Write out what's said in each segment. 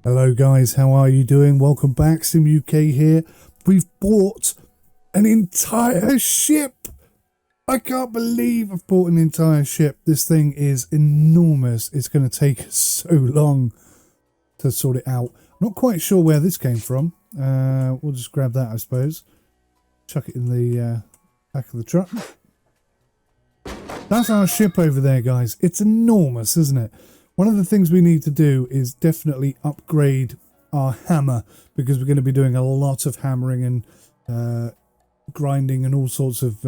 Hello guys, how are you doing? Welcome back, 𝗏𝘂𝐿 here. We've bought an entire ship. I can't believe I've bought an entire ship. This thing is enormous. It's going to take us so long to sort it out. Not quite sure where this came from. We'll just grab that, I suppose. Chuck it in the back of the truck. That's our ship over there, guys. It's enormous, isn't it? One of the things we need to do is definitely upgrade our hammer, because we're going to be doing a lot of hammering and grinding and all sorts of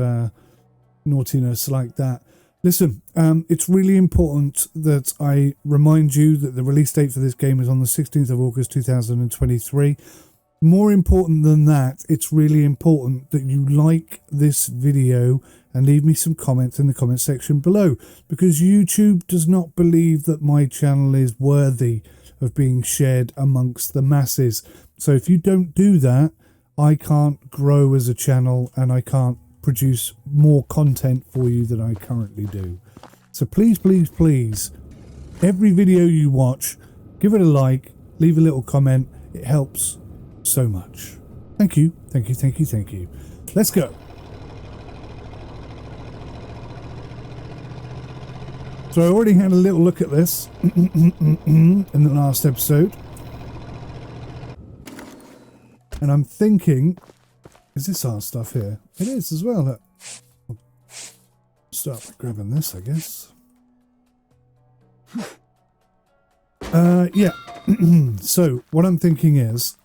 naughtiness like that. Listen, it's really important that I remind you that the release date for this game is on the 16th of August 2023. More important than that, it's really important that you like this video and leave me some comments in the comment section below, because YouTube does not believe that my channel is worthy of being shared amongst the masses. So if you don't do that, I can't grow as a channel and I can't produce more content for you than I currently do. So please, please, please, every video you watch, give it a like, leave a little comment. It helps so much. Thank you, thank you, thank you, thank you. Let's go. So I already had a little look at this in the last episode. And I'm thinking, is this our stuff here? It is as well. Look. I'll start by grabbing this, I guess. Yeah. So what I'm thinking is,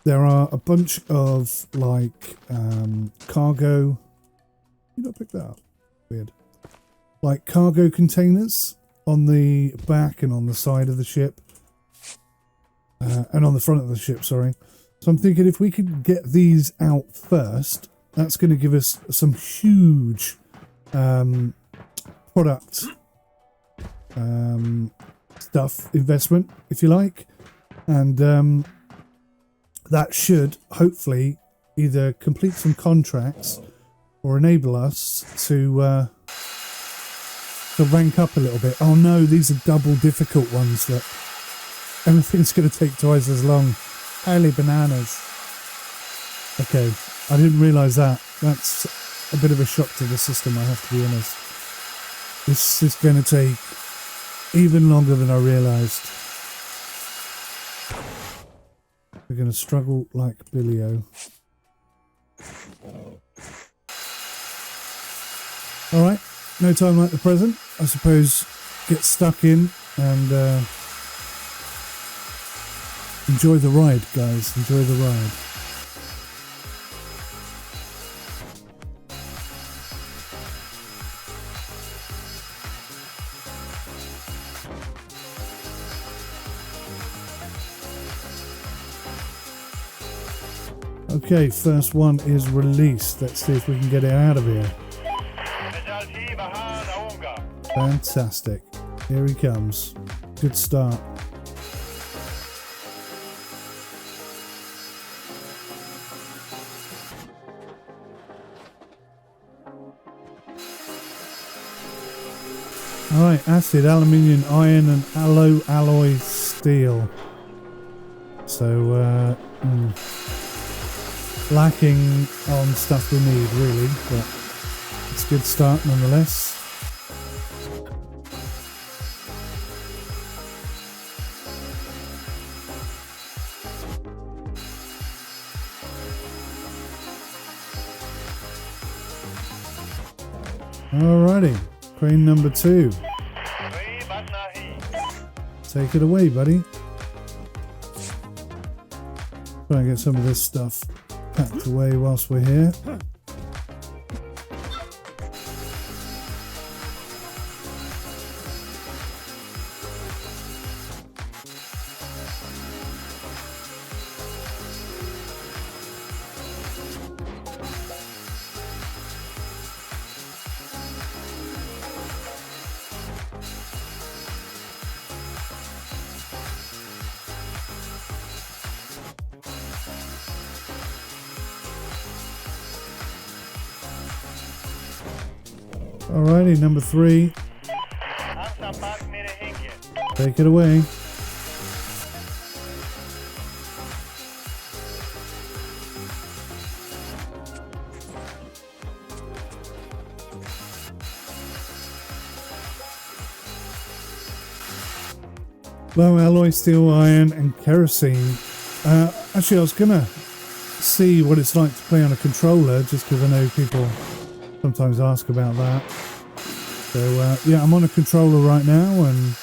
there are a bunch of like cargo. You not pick that up? Weird. Like cargo containers on the back and on the side of the ship, and on the front of the ship, sorry. So I'm thinking if we could get these out first, that's going to give us some huge product stuff investment, if you like, and that should hopefully either complete some contracts or enable us to rank up a little bit. Oh no, these are double difficult ones. That everything's going to take twice as long. Holy bananas. Okay, I didn't realise that. That's a bit of a shock to the system, I have to be honest. This is going to take even longer than I realised. We're going to struggle like Billy-O. Alright, no time like the present. I suppose get stuck in and enjoy the ride, guys. Enjoy the ride. Okay, first one is released. Let's see if we can get it out of here. Fantastic. Here he comes. Good start. Alright, acid, aluminium, iron and alloy steel. So, lacking on stuff we need really, but it's a good start nonetheless. Alrighty, crane number 2. Take it away, buddy. Try and get some of this stuff packed away whilst we're here. Alrighty, number 3. Take it away. Low alloy steel iron and kerosene. Actually, I was gonna see what it's like to play on a controller, just because I know people sometimes ask about that. So yeah, I'm on a controller right now, and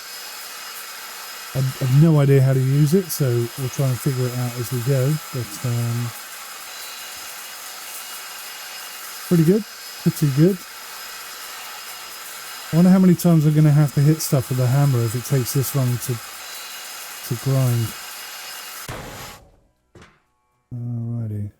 I have no idea how to use it, so we'll try and figure it out as we go. But pretty good, pretty good. I wonder how many times I'm going to have to hit stuff with the hammer if it takes this long to grind. Alrighty.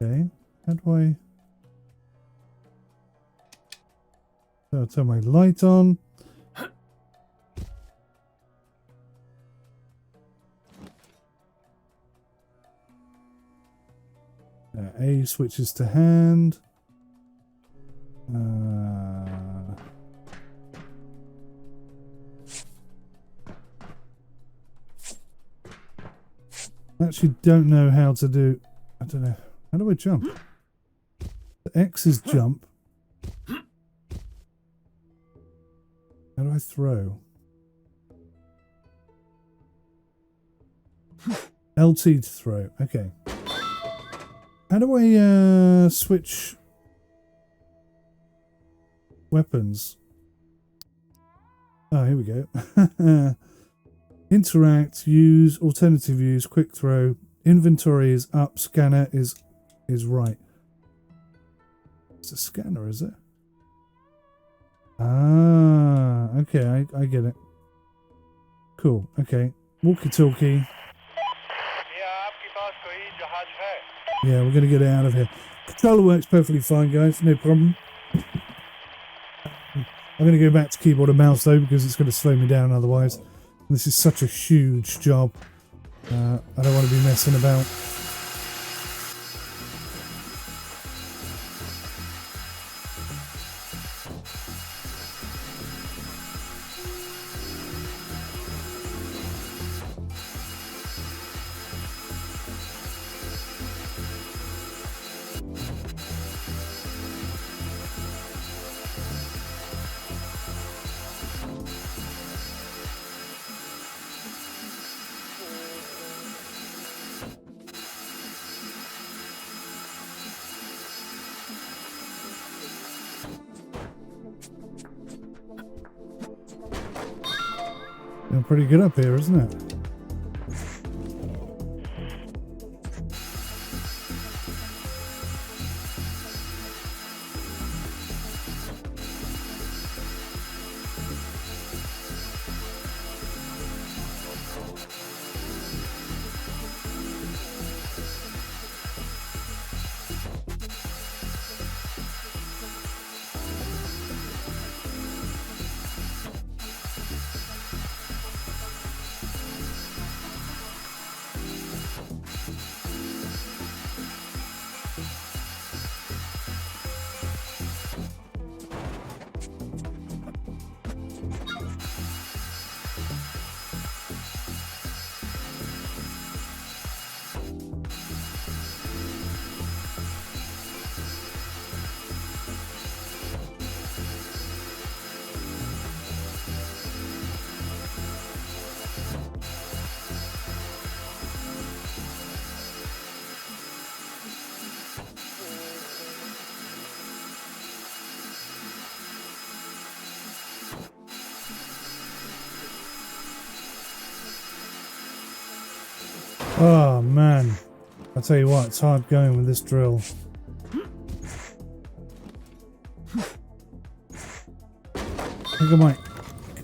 Okay, how do I... So I'll turn my light on. A switches to hand. I actually don't know how to do... I don't know. How do I jump? The X is jump. How do I throw? LT to throw. Okay. How do I switch weapons? Oh, here we go. Interact, use, alternative use, quick throw. Inventory is up, scanner is right. It's a scanner, is it? Ah, okay, I get it. Cool, okay. Walkie-talkie. Yeah, we're going to get it out of here. Controller works perfectly fine, guys. No problem. I'm going to go back to keyboard and mouse, though, because it's going to slow me down otherwise. This is such a huge job. I don't want to be messing about. Pretty good up here, isn't it? Oh man, I'll tell you what, it's hard going with this drill. I think I might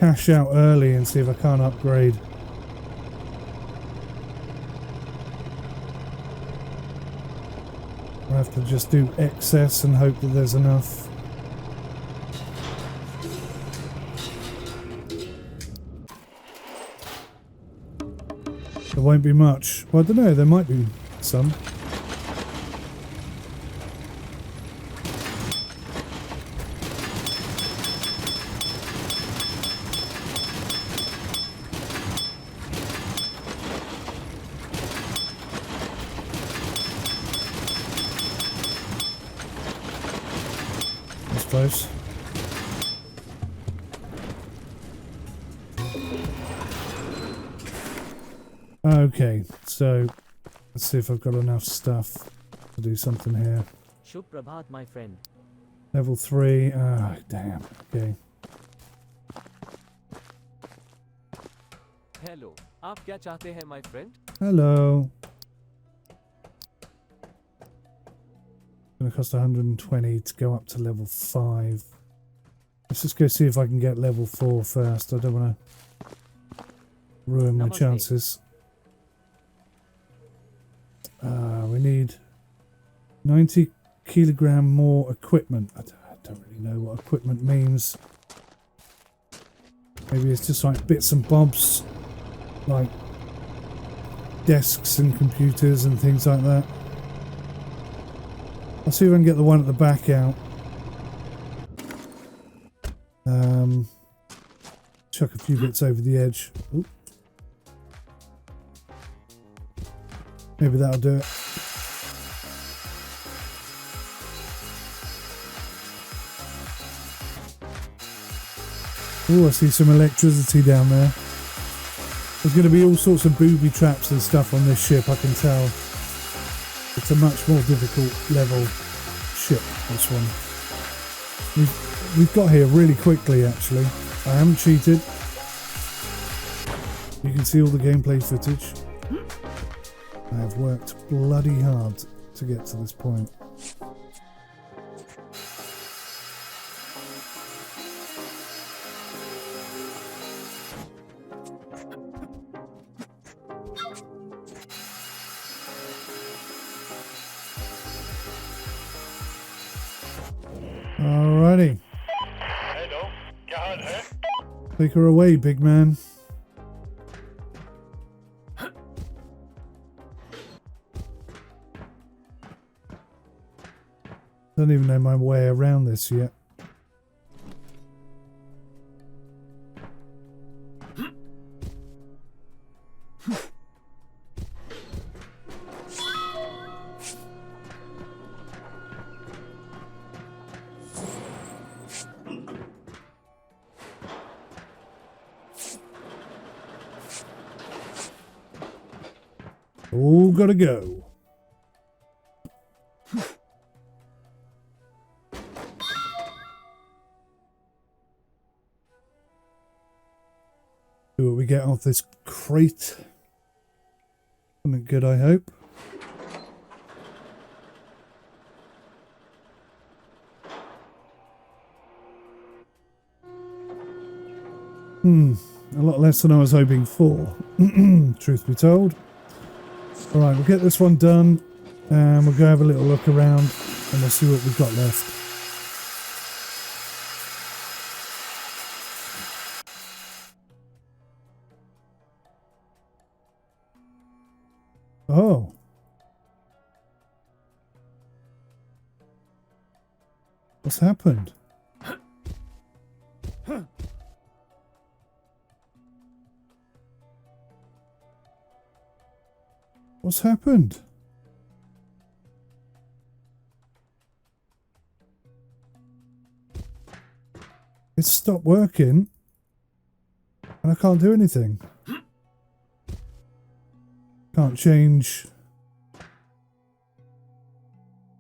cash out early and see if I can't upgrade. I'll have to just do excess and hope that there's enough. There won't be much. Well, I don't know, there might be some. I suppose. Okay, so let's see if I've got enough stuff to do something here. Shubh Prabhat, my friend. Level 3. Ah, damn. Okay. Hello. आप क्या चाहते हैं, my friend? Hello. It's going to cost 120 to go up to level 5. Let's just go see if I can get level 4 first. I don't want to ruin my chances. We need 90 kilogram more equipment. I don't really know what equipment means. Maybe it's just like bits and bobs, like desks and computers and things like that. I'll see if I can get the one at the back out. Chuck a few bits over the edge. Ooh. Maybe that'll do it. Oh, I see some electricity down there. There's going to be all sorts of booby traps and stuff on this ship, I can tell. It's a much more difficult level ship, this one. We've got here really quickly, actually. I haven't cheated. You can see all the gameplay footage. I have worked bloody hard to get to this point. Alrighty. Hello, क्या हाल है? Take her away, big man. Don't even know my way around this yet. All gotta go. See what we get off this crate. Something good, I hope. A lot less than I was hoping for, truth be told. Alright, we'll get this one done and we'll go have a little look around and we'll see what we've got left. Oh. What's happened? What's happened? It's stopped working and I can't do anything. Can't change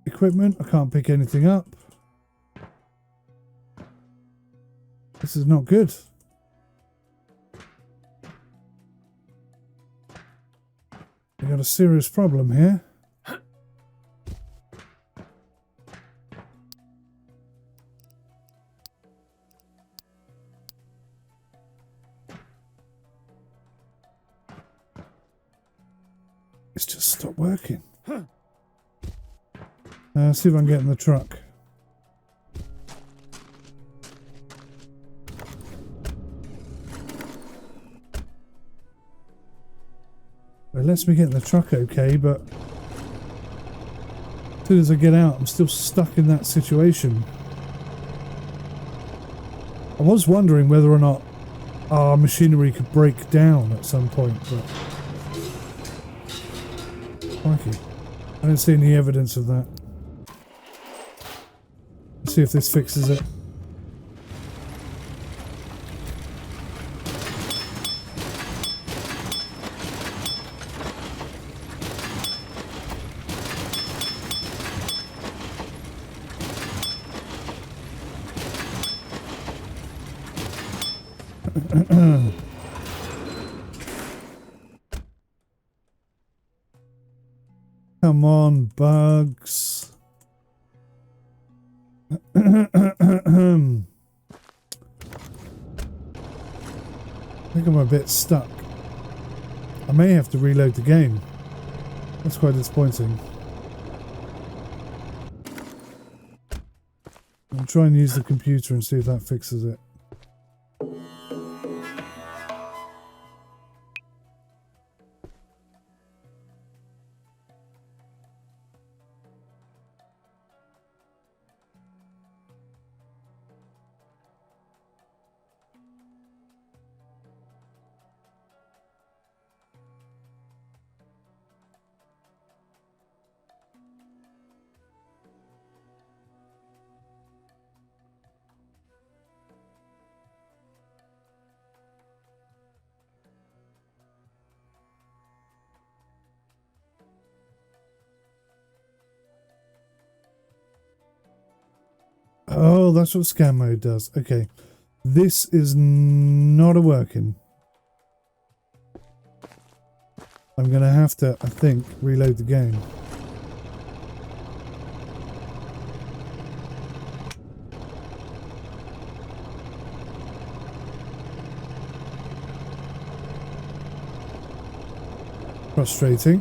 equipment. I can't pick anything up. This is not good. We've got a serious problem here. It's just stopped working. See if I can get in the truck. It lets me get in the truck okay, but as soon as I get out, I'm still stuck in that situation. I was wondering whether or not our machinery could break down at some point, but... Crikey. I don't see any evidence of that. Let's see if this fixes it. Come on, bugs. I think I'm a bit stuck. I may have to reload the game. That's quite disappointing. I'll try and use the computer and see if that fixes it. Oh, that's what scan mode does. Okay. This is not a working. I'm going to have to, I think, reload the game. Frustrating.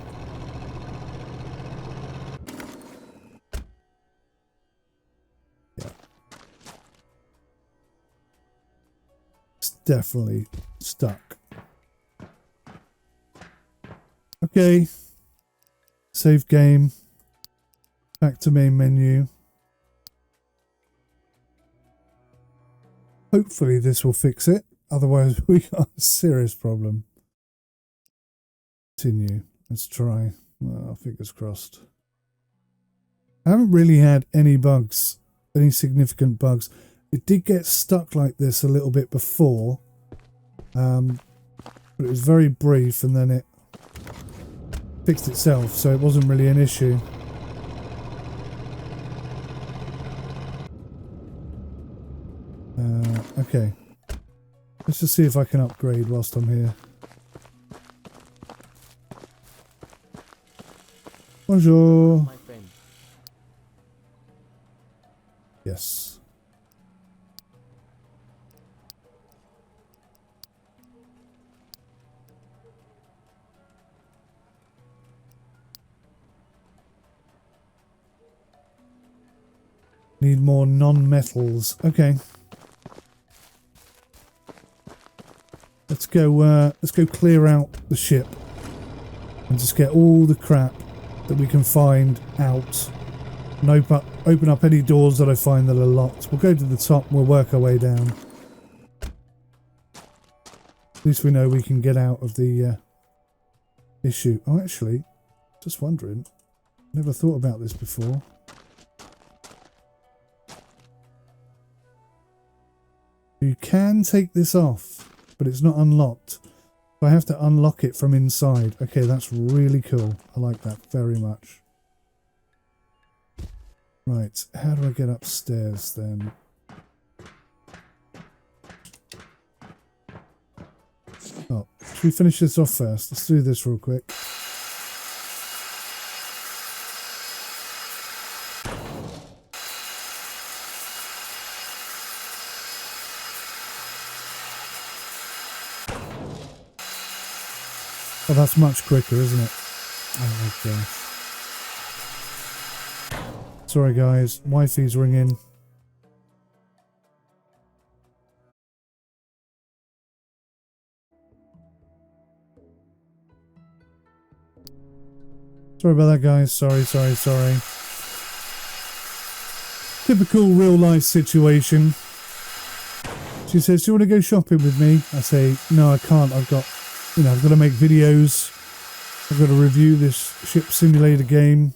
Definitely stuck. Okay. Save game. Back to main menu. Hopefully this will fix it. Otherwise we got a serious problem. Continue. Let's try. Well, fingers crossed. I haven't really had any bugs. Any significant bugs. It did get stuck like this a little bit before, but it was very brief and then it fixed itself, so it wasn't really an issue. Okay, let's just see if I can upgrade whilst I'm here. Bonjour. My friend. Yes. Need more non-metals. Okay. Let's go clear out the ship and just get all the crap that we can find out and open up any doors that I find that are locked. We'll go to the top and we'll work our way down. At least we know we can get out of the issue. Oh, actually, just wondering. Never thought about this before. You can take this off, but it's not unlocked. So I have to unlock it from inside. Okay, that's really cool. I like that very much. Right, how do I get upstairs then? Oh, should we finish this off first? Let's do this real quick. Oh, that's much quicker, isn't it? Oh, gosh. Sorry, guys. Wi-Fi's ringing. Sorry about that, guys. Sorry. Typical real life situation. She says, do you want to go shopping with me? I say, no, I can't. I've got to make videos. I've got to review this ship simulator game.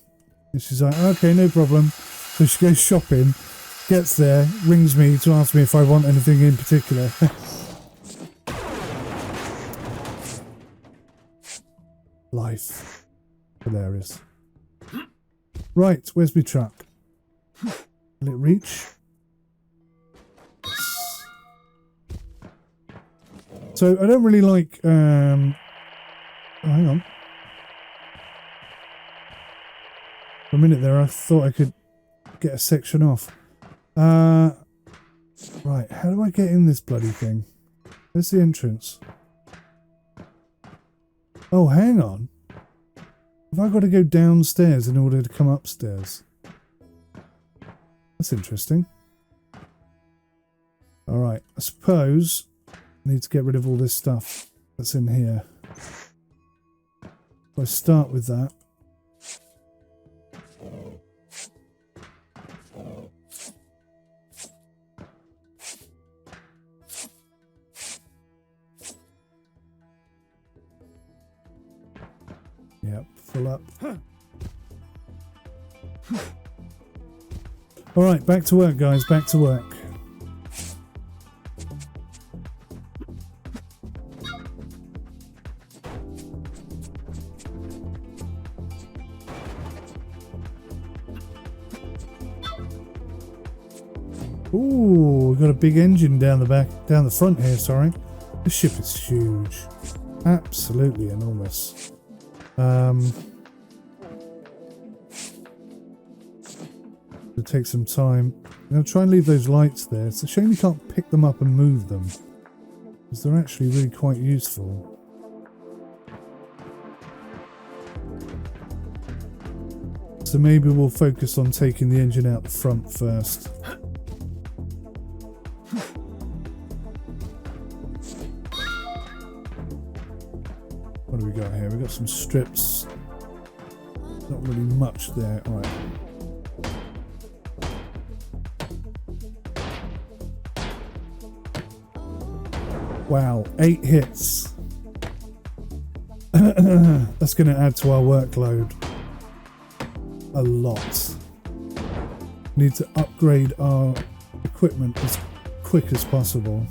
And she's like, okay, no problem. So she goes shopping, gets there, rings me to ask me if I want anything in particular. Life. Hilarious. Right, where's my truck? Will it reach? Yes. So I don't really like oh, hang on. For a minute there I thought I could get a section off. Right, how do I get in this bloody thing? Where's the entrance? Oh, hang on. Have I got to go downstairs in order to come upstairs? That's interesting. Alright, I suppose I need to get rid of all this stuff that's in here. If I start with that. Yep, full up. Alright, back to work, guys, back to work. Ooh, we've got a big engine down the front here, sorry. This ship is huge. Absolutely enormous. It'll take some time. I'm going to try and leave those lights there. It's a shame you can't pick them up and move them, because they're actually really quite useful. So maybe we'll focus on taking the engine out the front first. What do we got here? We've got some strips. Not really much there. All right. Wow, 8 hits. That's going to add to our workload a lot. Need to upgrade our equipment as quick as possible.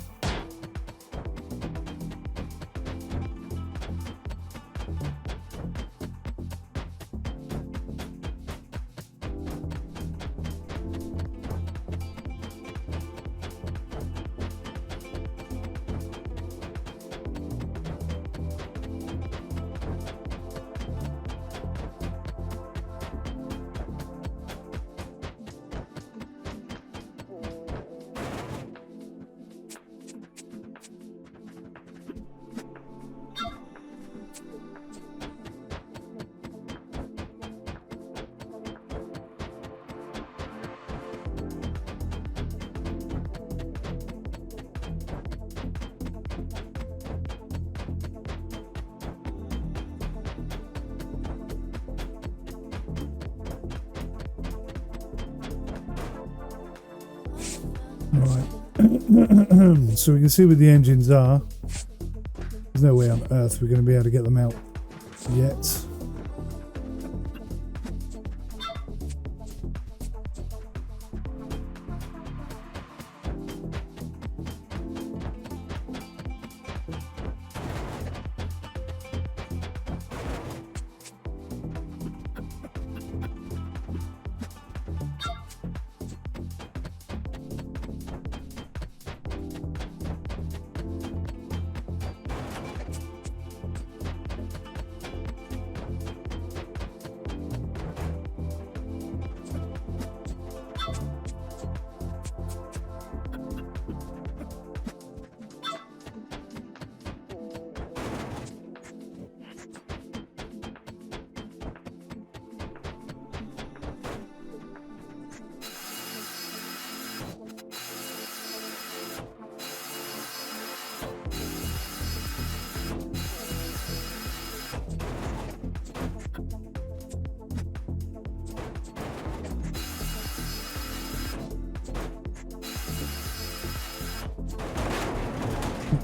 Alright, so we can see where the engines are. There's no way on earth we're going to be able to get them out yet.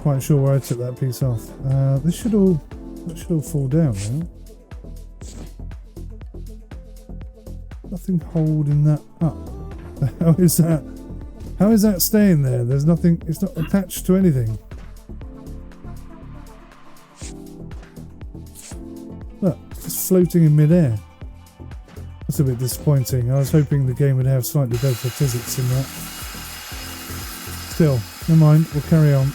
quite sure where I took that piece off. That should all fall down now. Nothing holding that up. How is that? How is that staying there? There's nothing. It's not attached to anything. Look, it's just floating in midair. That's a bit disappointing. I was hoping the game would have slightly better physics in that. Still, never mind. We'll carry on.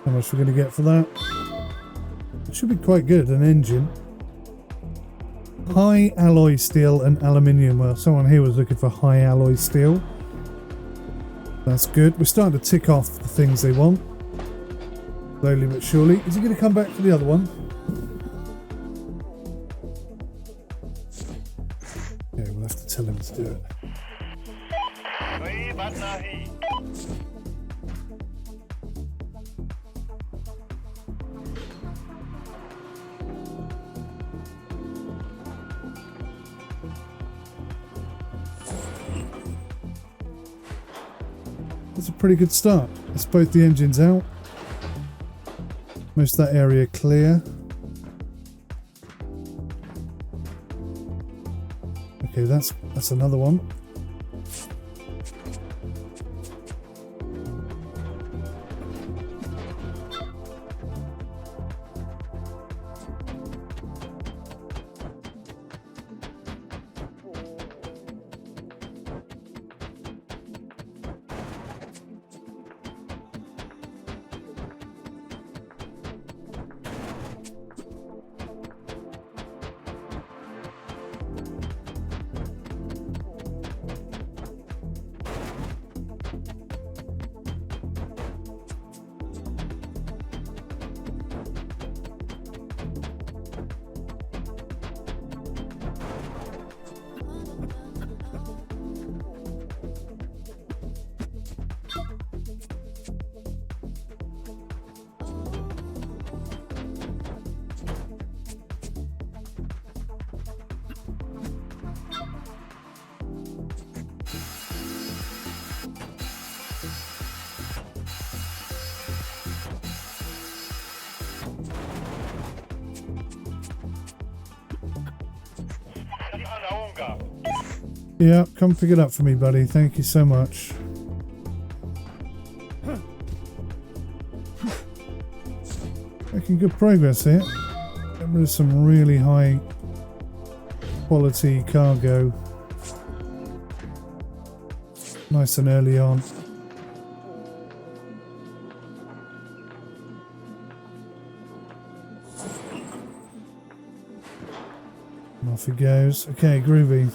How much we're going to get for that? It should be quite good, an engine. High alloy steel and aluminium. Well, someone here was looking for high alloy steel. That's good. We're starting to tick off the things they want. Slowly but surely. Is he going to come back for the other one? Yeah, we'll have to tell him to do it. 𝗬𝗂𝗃𝗯𝗲. That's a pretty good start. Let's both the engines out. Most of that area clear. Okay, that's another one. Yeah, come pick it up for me, buddy. Thank you so much. Making good progress here. Getting rid of some really high quality cargo. Nice and early on. And off he goes. Okay, groovy.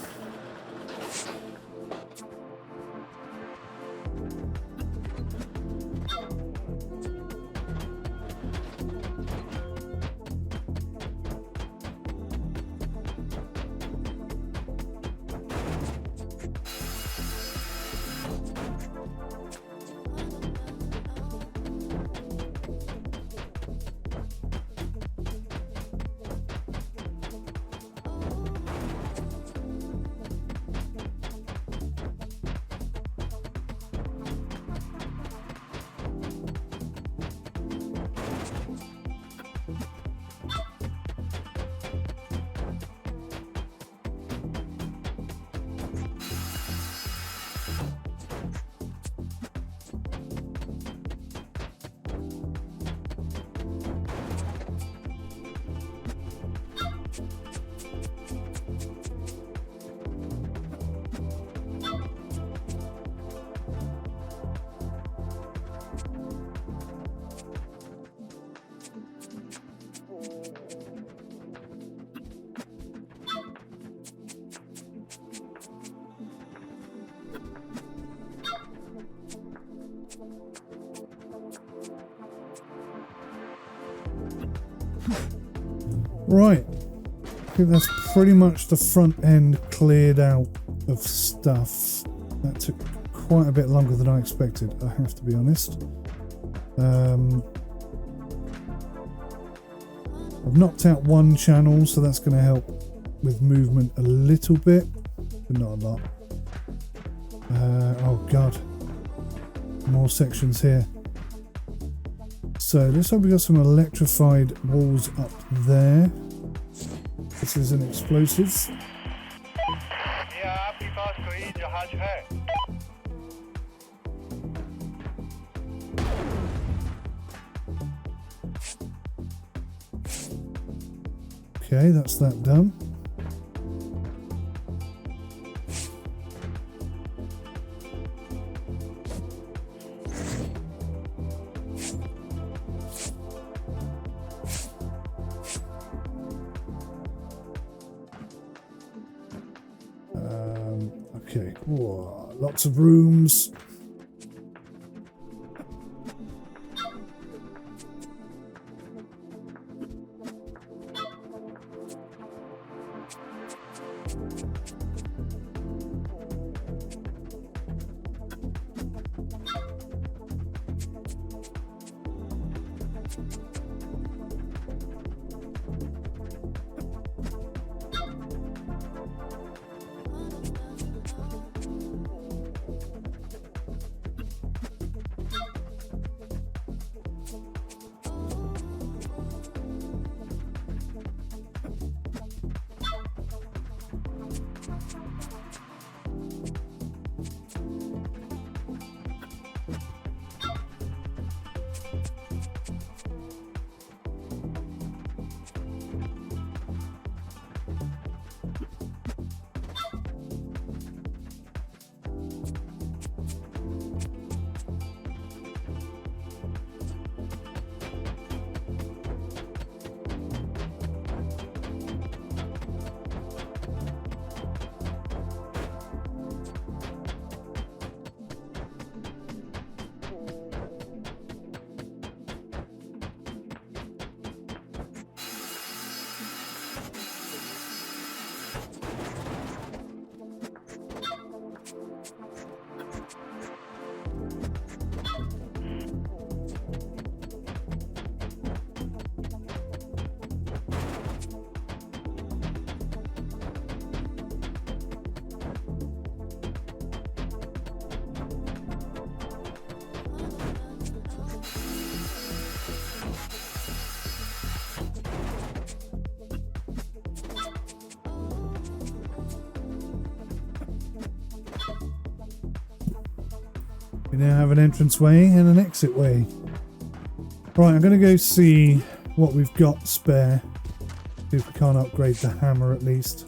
Right. I think that's pretty much the front end cleared out of stuff. That took quite a bit longer than I expected, I have to be honest. I've knocked out one channel, so that's going to help with movement a little bit, but not a lot. Oh god, more sections here. So looks like we got some electrified walls up there. This is an explosive. ये आपके पास कोई जहाज है? Okay, that's that done. Okay, whoa, lots of rooms. We now have an entrance way and an exit way. Right, I'm going to go see what we've got spare. See if we can't upgrade the hammer at least.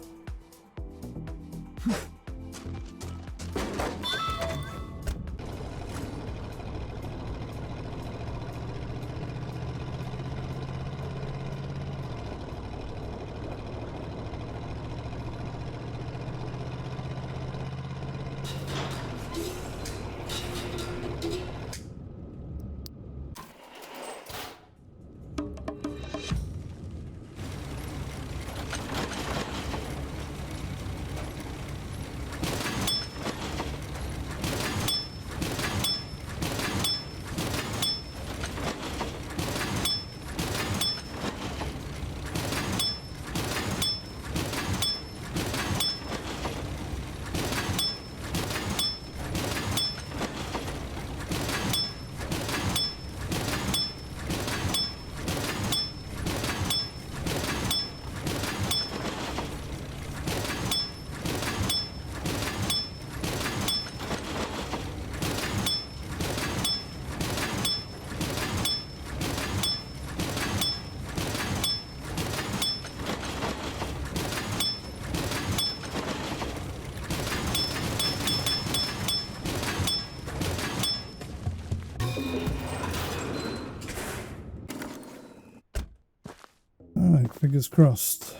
Alright, fingers crossed.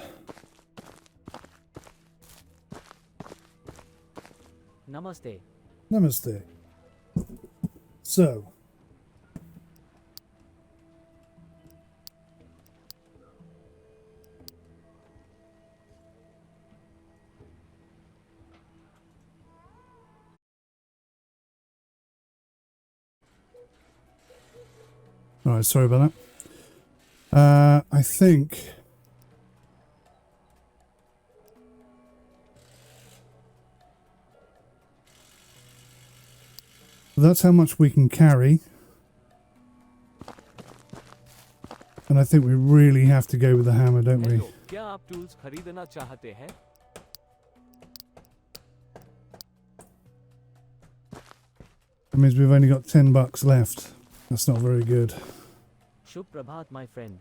Namaste. Namaste. So, Alright, sorry about that. I think... that's how much we can carry. And I think we really have to go with the hammer, don't we? क्या आप tools खरीदना चाहते हैं? That means we've only got $10 left. That's not very good. Shubh Prabhat, my friend.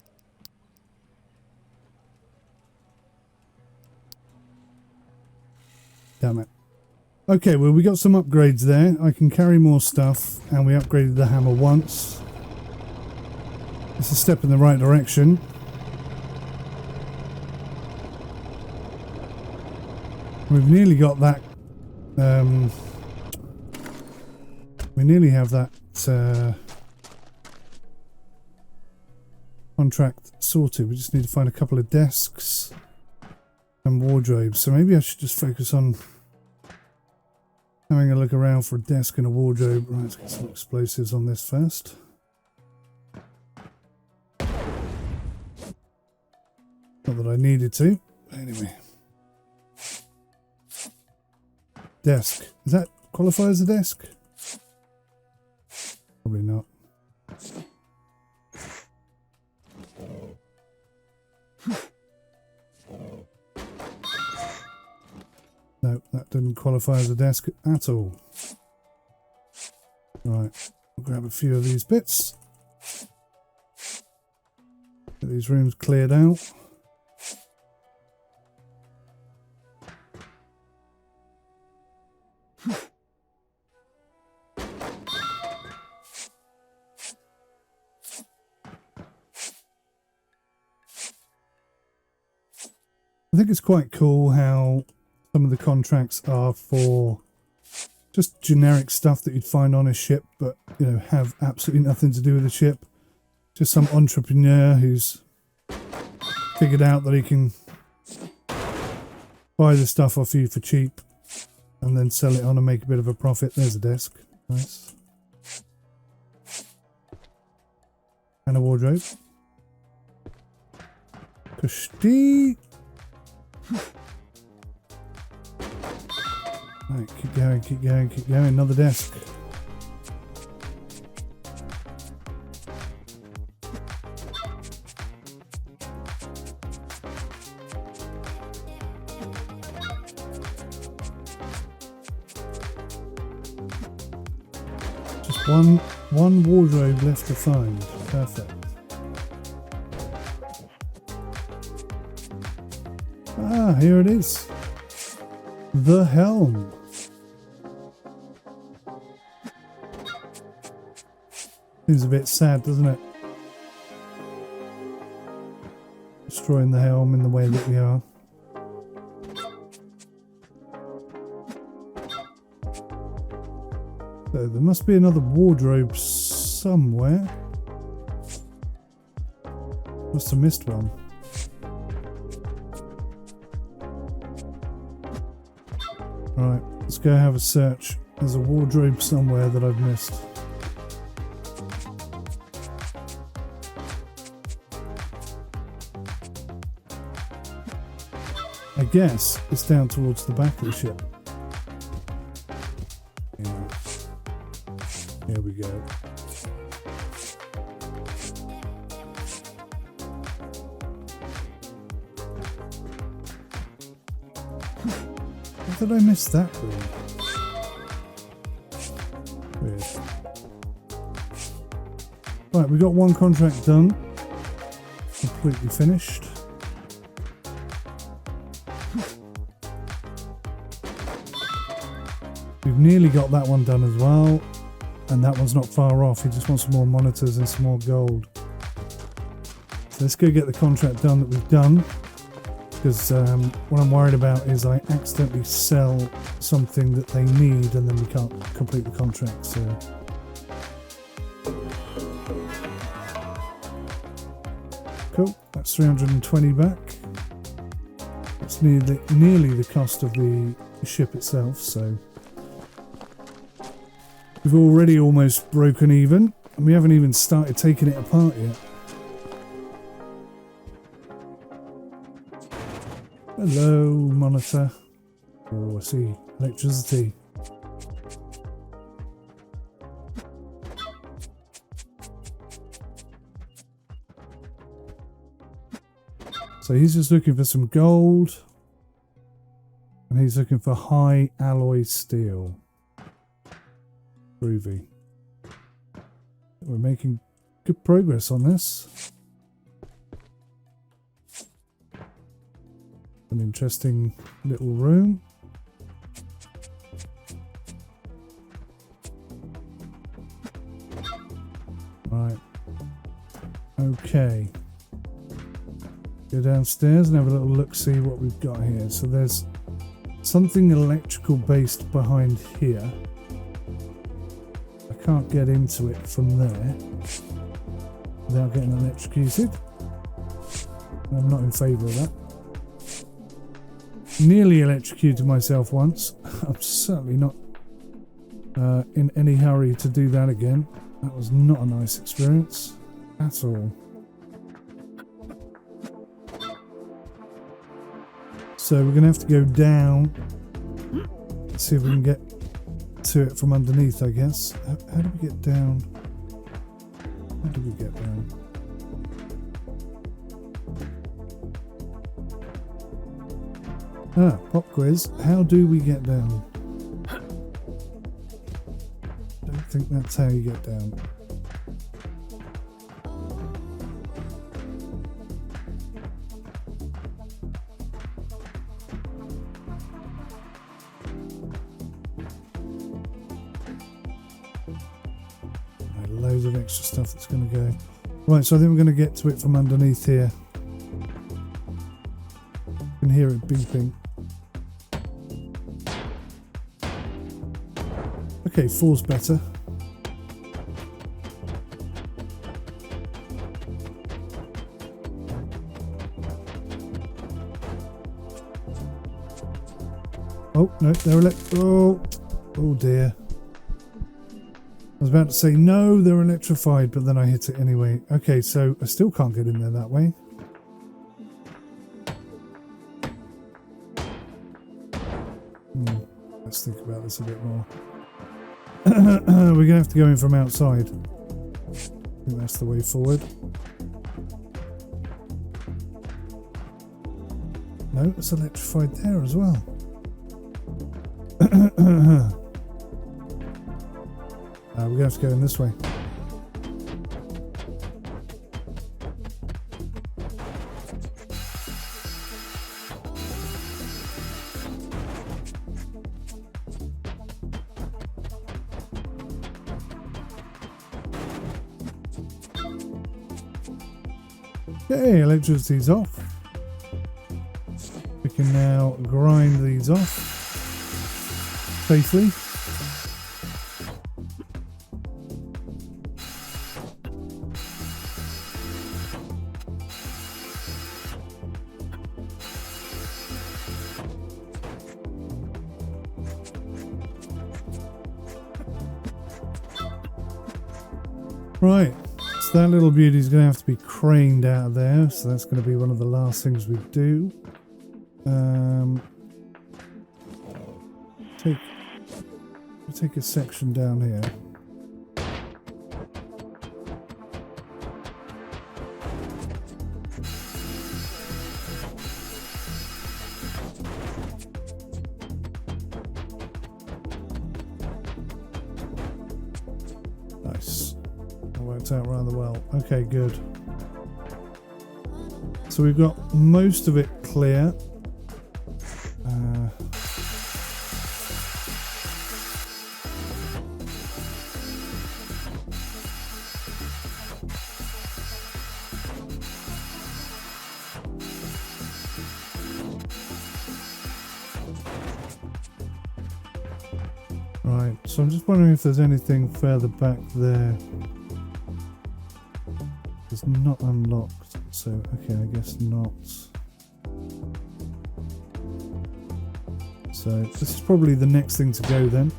Damn it. Okay, well, we got some upgrades there. I can carry more stuff, and we upgraded the hammer once. It's a step in the right direction. We've nearly got that. We nearly have that contract sorted. We just need to find a couple of desks and wardrobes. So maybe I should just focus on having a look around for a desk and a wardrobe. Right, let's get some explosives on this first. Not that I needed to. Anyway. Desk. Does that qualify as a desk? Probably not. No, that didn't qualify as a desk at all. Right, I'll grab a few of these bits. Get these rooms cleared out. I think it's quite cool how some of the contracts are for just generic stuff that you'd find on a ship, but, you know, have absolutely nothing to do with the ship. Just some entrepreneur who's figured out that he can buy the stuff off you for cheap and then sell it on and make a bit of a profit. There's a desk. Nice. And a wardrobe. Kushti. Right, keep going, keep going, keep going. Another desk. Just one wardrobe left to find. Perfect. Ah, here it is. The helm. Seems a bit sad, doesn't it? Destroying the helm in the way that we are. So there must be another wardrobe somewhere. Must have missed one. Right, let's go have a search. There's a wardrobe somewhere that I've missed. I guess it's down towards the back of the ship. Yeah. Here we go. How did I miss that room? Weird. Right, we got one contract done. Completely finished. We've nearly got that one done as well. And that one's not far off. He just wants some more monitors and some more gold. So let's go get the contract done that we've done. Because what I'm worried about is I accidentally sell something that they need and then we can't complete the contract. So cool, that's 320 back. That's nearly the cost of the ship itself. So we've already almost broken even. And we haven't even started taking it apart yet. Hello, monitor. Oh, I see electricity. So he's just looking for some gold. And he's looking for high alloy steel. Groovy. We're making good progress on this. An interesting little room. Right. Okay. Go downstairs and have a little look, see what we've got here. So there's something electrical based behind here. I can't get into it from there without getting electrocuted. I'm not in favour of that. Nearly electrocuted myself once. I'm certainly not in any hurry to do that again. That was not a nice experience at all. So we're going to have to go down, see if we can get to it from underneath, I guess. How do we get down? How do we get down? Ah, pop quiz. How do we get down? Don't think that's how you get down. Loads of extra stuff that's going to go. Right, so I think we're going to get to it from underneath here. You can hear it beeping. Okay, 4's better. Oh, no, they're oh dear. I was about to say, no, they're electrified, but then I hit it anyway. Okay, so I still can't get in there that way. Let's think about this a bit more. We're going to have to go in from outside. I think that's the way forward. No, it's electrified there as well. We're going to have to go in this way. Okay, electricity's off. We can now grind these off safely. Right, so that little beauty is going to have to be craned out of there, so that's going to be one of the last things we do. Take a section down here. Nice. That worked out rather well. Okay, good. So we've got most of it clear. Right, so I'm just wondering if there's anything further back there. It's not unlocked, so okay, I guess not. So this is probably the next thing to go then.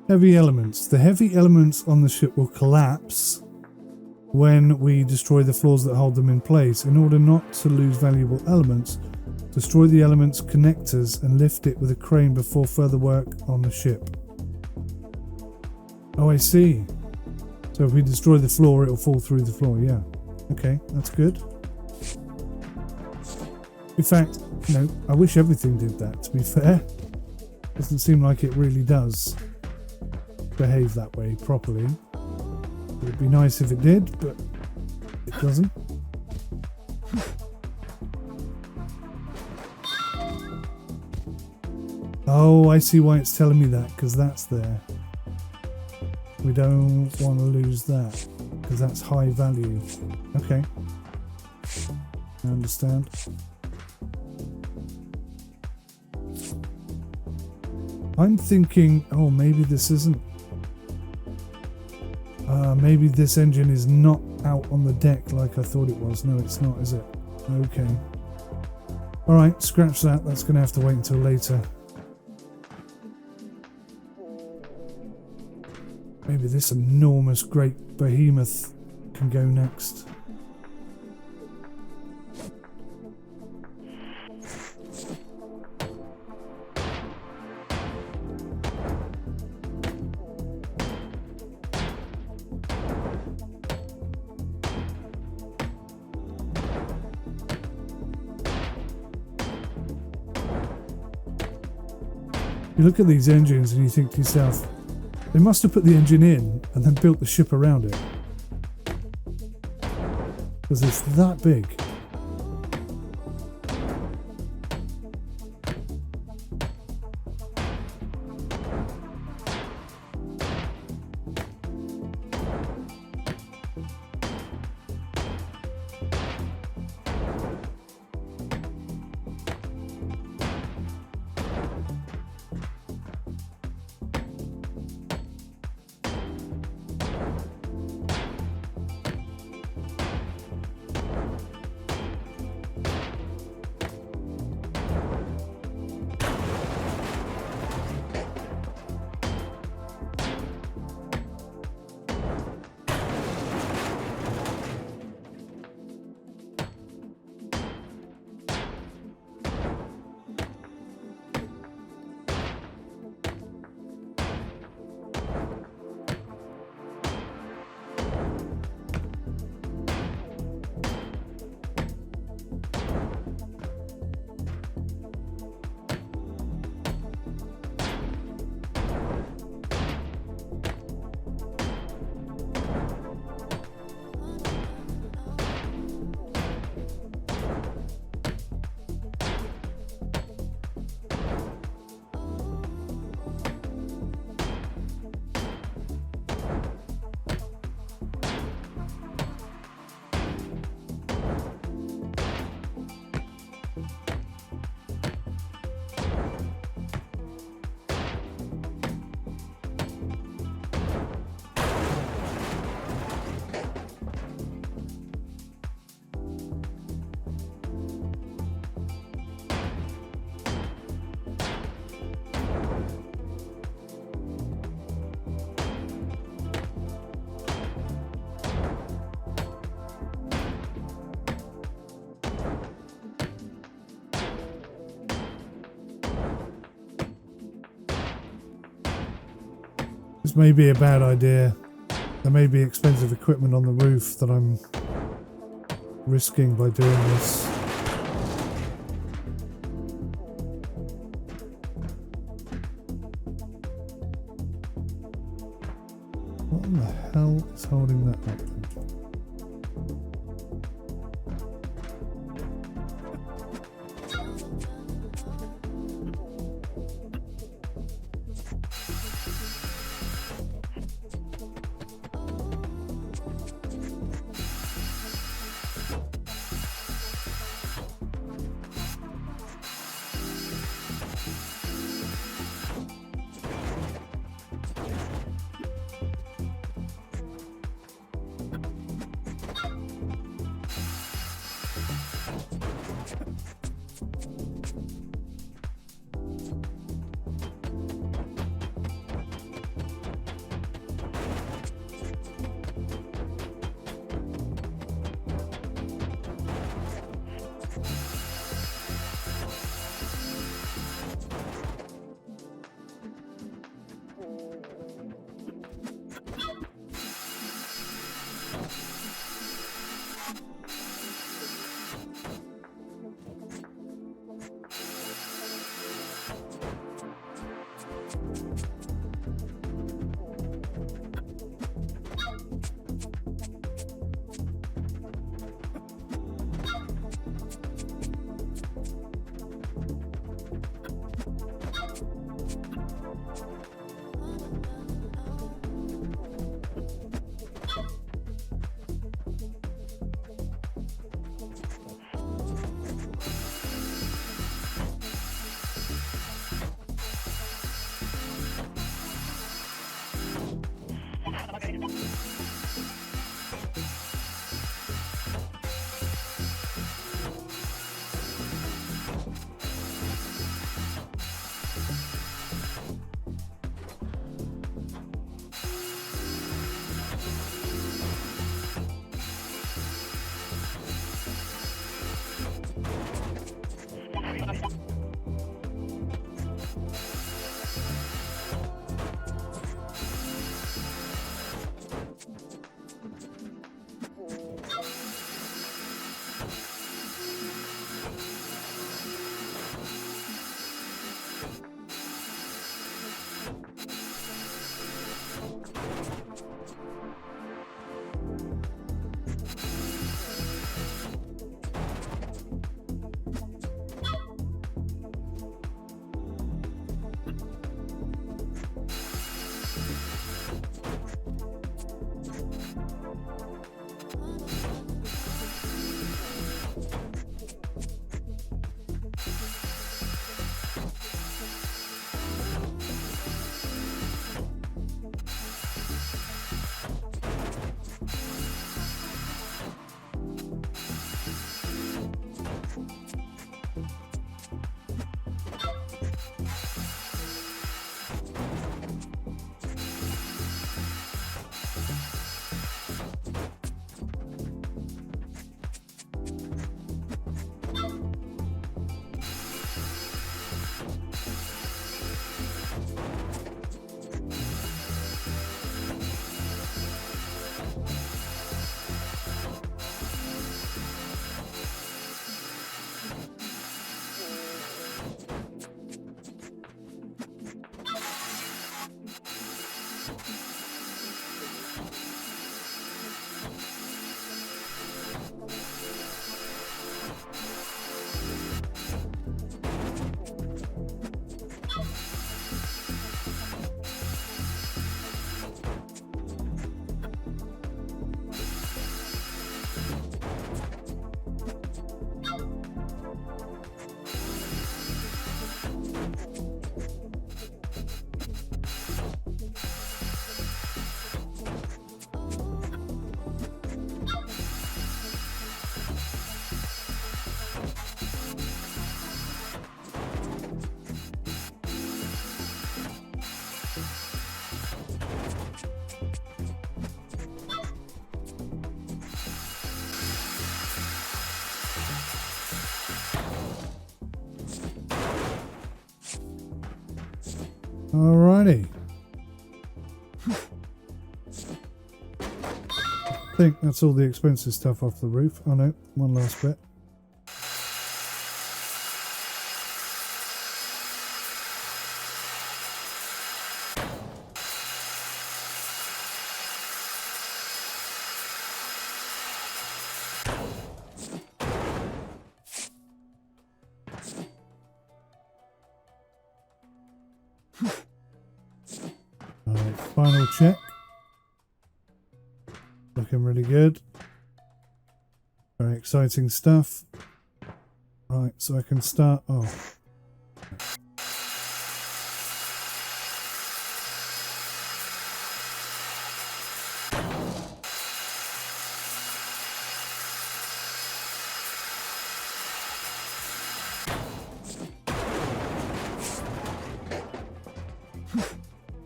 Heavy elements. The heavy elements on the ship will collapse when we destroy the floors that hold them in place. In order not to lose valuable elements, destroy the element's connectors and lift it with a crane before further work on the ship. Oh, I see. So if we destroy the floor, it'll fall through the floor. Yeah. Okay, that's good. In fact, I wish everything did that, to be fair. Doesn't seem like it really does behave that way properly. It would be nice if it did, but it doesn't. Oh, I see why it's telling me that, because that's there. We don't want to lose that, because that's high value. Okay. I understand. I'm thinking, oh, maybe this isn't. Maybe this engine is not out on the deck like I thought it was. No, it's not, is it? Okay. Alright, scratch that. That's going to have to wait until later. Maybe this enormous great behemoth can go next. You look at these engines and you think to yourself, they must have put the engine in and then built the ship around it. Because it's that big. This may be a bad idea. There may be expensive equipment on the roof that I'm risking by doing this. What in the hell is holding that up? Alrighty. I think that's all the expensive stuff off the roof. Oh no, one last bit. Alright, final check. Looking really good. Very exciting stuff. Right, so I can start off.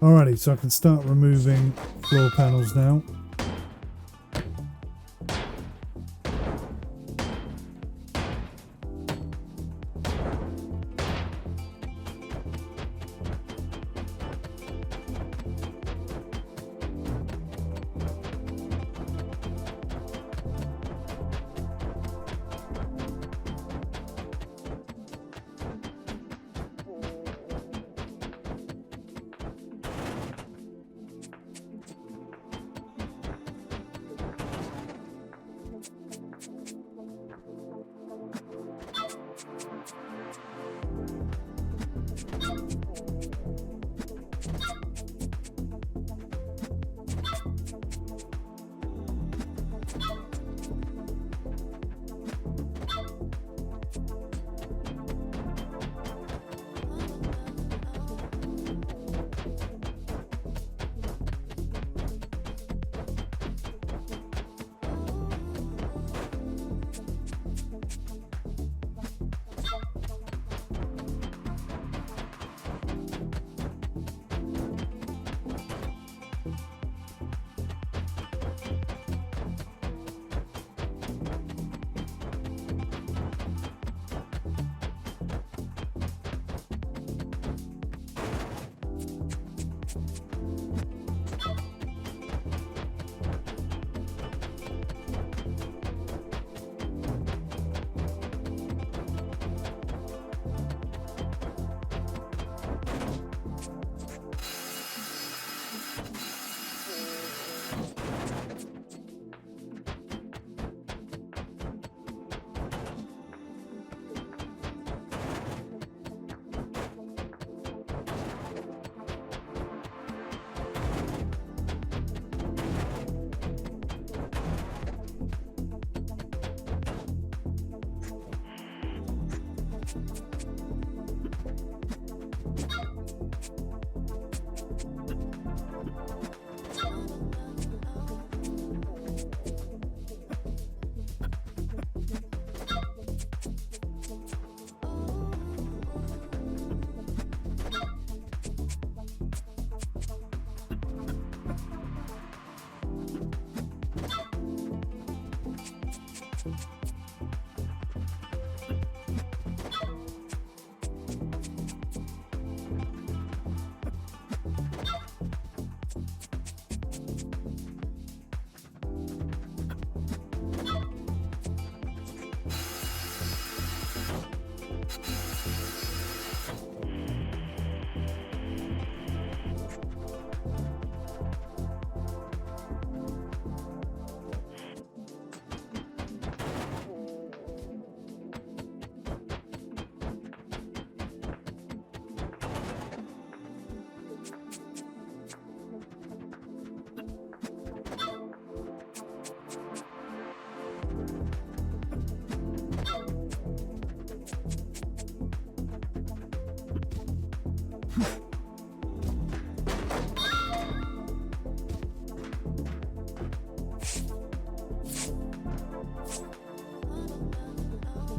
Alrighty, so I can start removing floor panels now.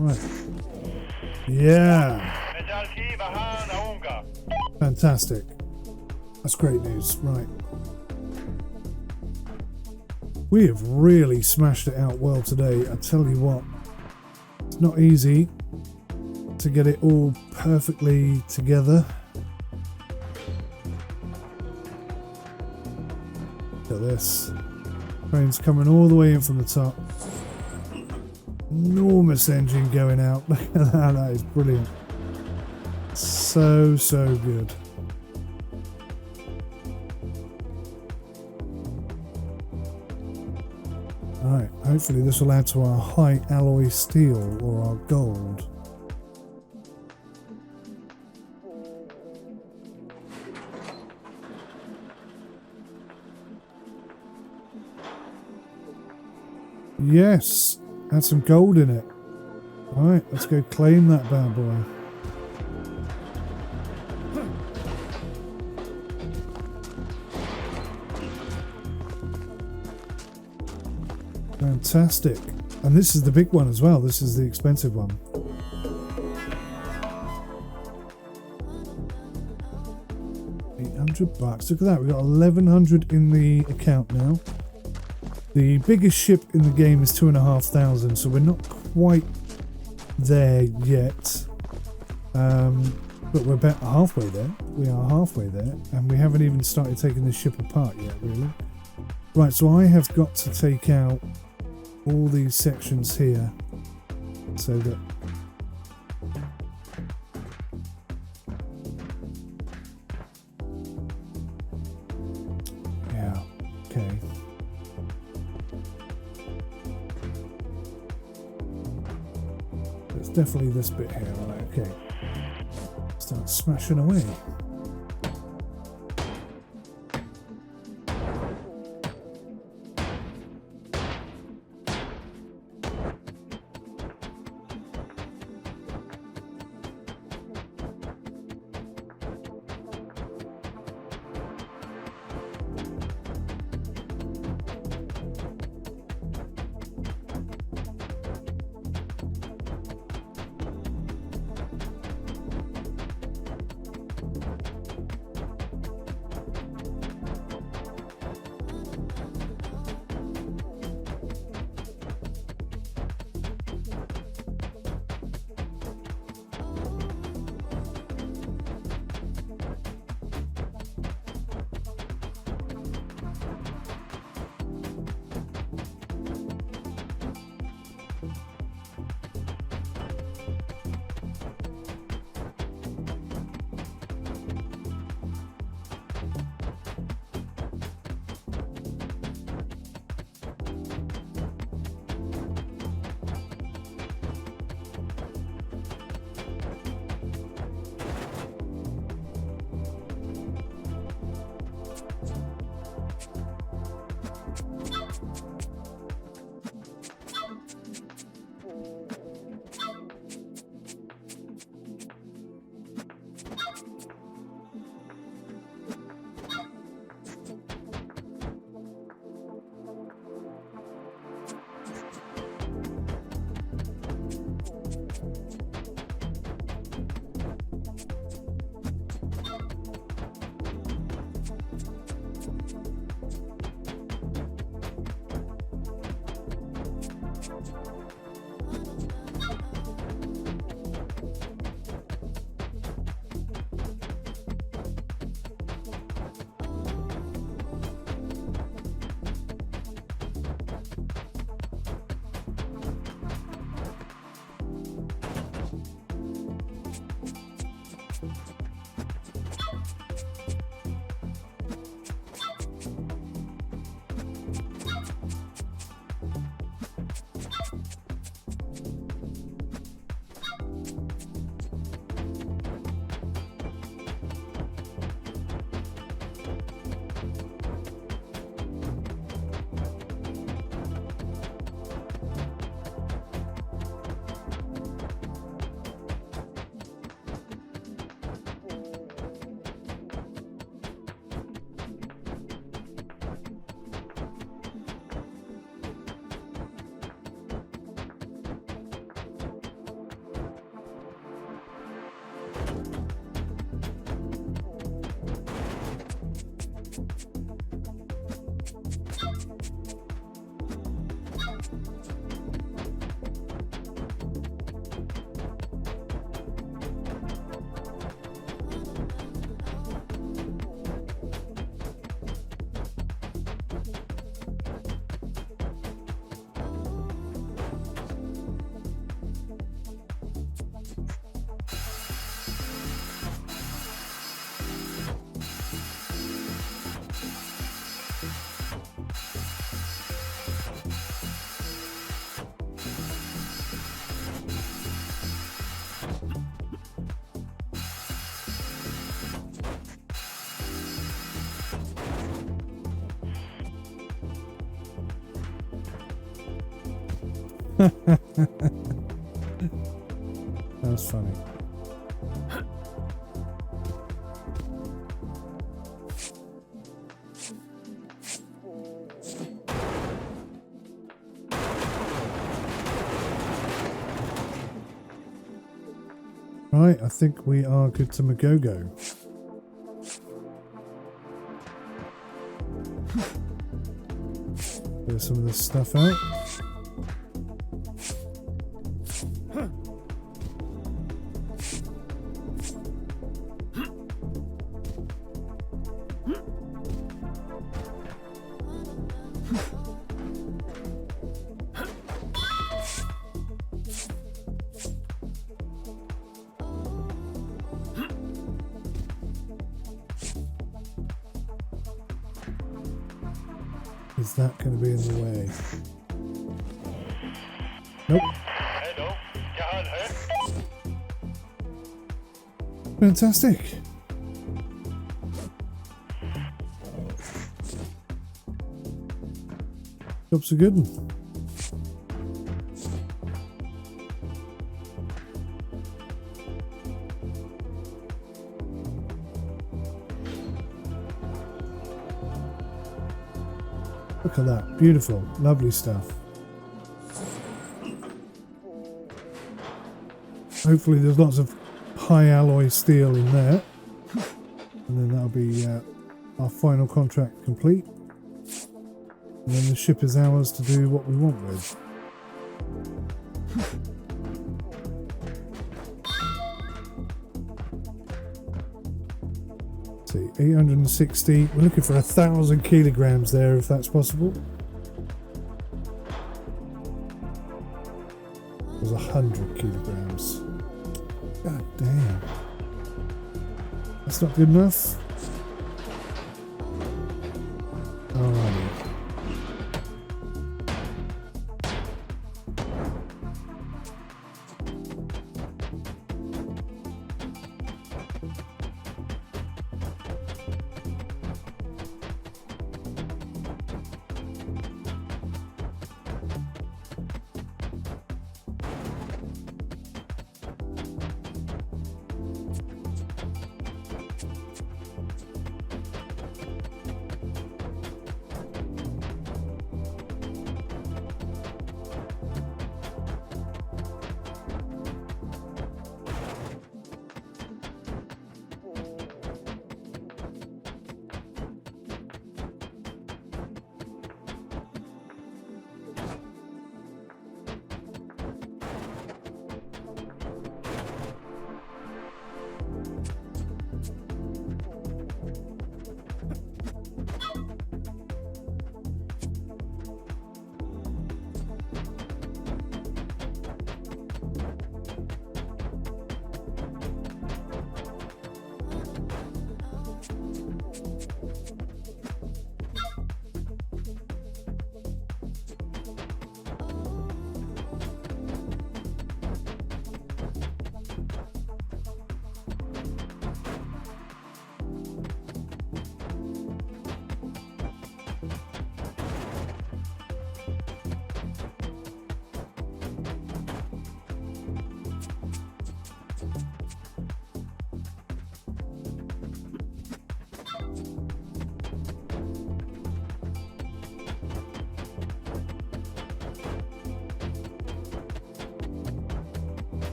Right. Yeah. 𝗦𝘁𝗂𝗯𝘀𝗂. Fantastic. That's great news. Right. We have really smashed it out well today. I tell you what, it's not easy to get it all perfectly together. Look at this. Train's coming all the way in from the top. Enormous engine going out. Look at that. That is brilliant. So good. Alright, hopefully this will add to our high alloy steel or our gold. Yes, add some gold in it. Alright, let's go claim that bad boy. Fantastic. And this is the big one as well. This is the expensive one. $800. Look at that. We've got 1,100 in the account now. The biggest ship in the game is 2,500, so we're not quite there yet. But we're about halfway there. We are halfway there, and we haven't even started taking this ship apart yet, really. Right, so I have got to take out all these sections here so that yeah, okay. It's definitely this bit here, right? Okay. Start smashing away. That's funny. Right, I think we are good to go. Get some of this stuff out. Is that going to be in the way? Nope. Hello, क्या हाल है? Fantastic. Job's a good one. Look at that. Beautiful. Lovely stuff. Hopefully there's lots of high alloy steel in there. And then that'll be our final contract complete. And then the ship is ours to do what we want with. See, 860. We're looking for 1,000 kilograms there, if that's possible. It was 100 kilograms. God damn. That's not good enough. Alrighty.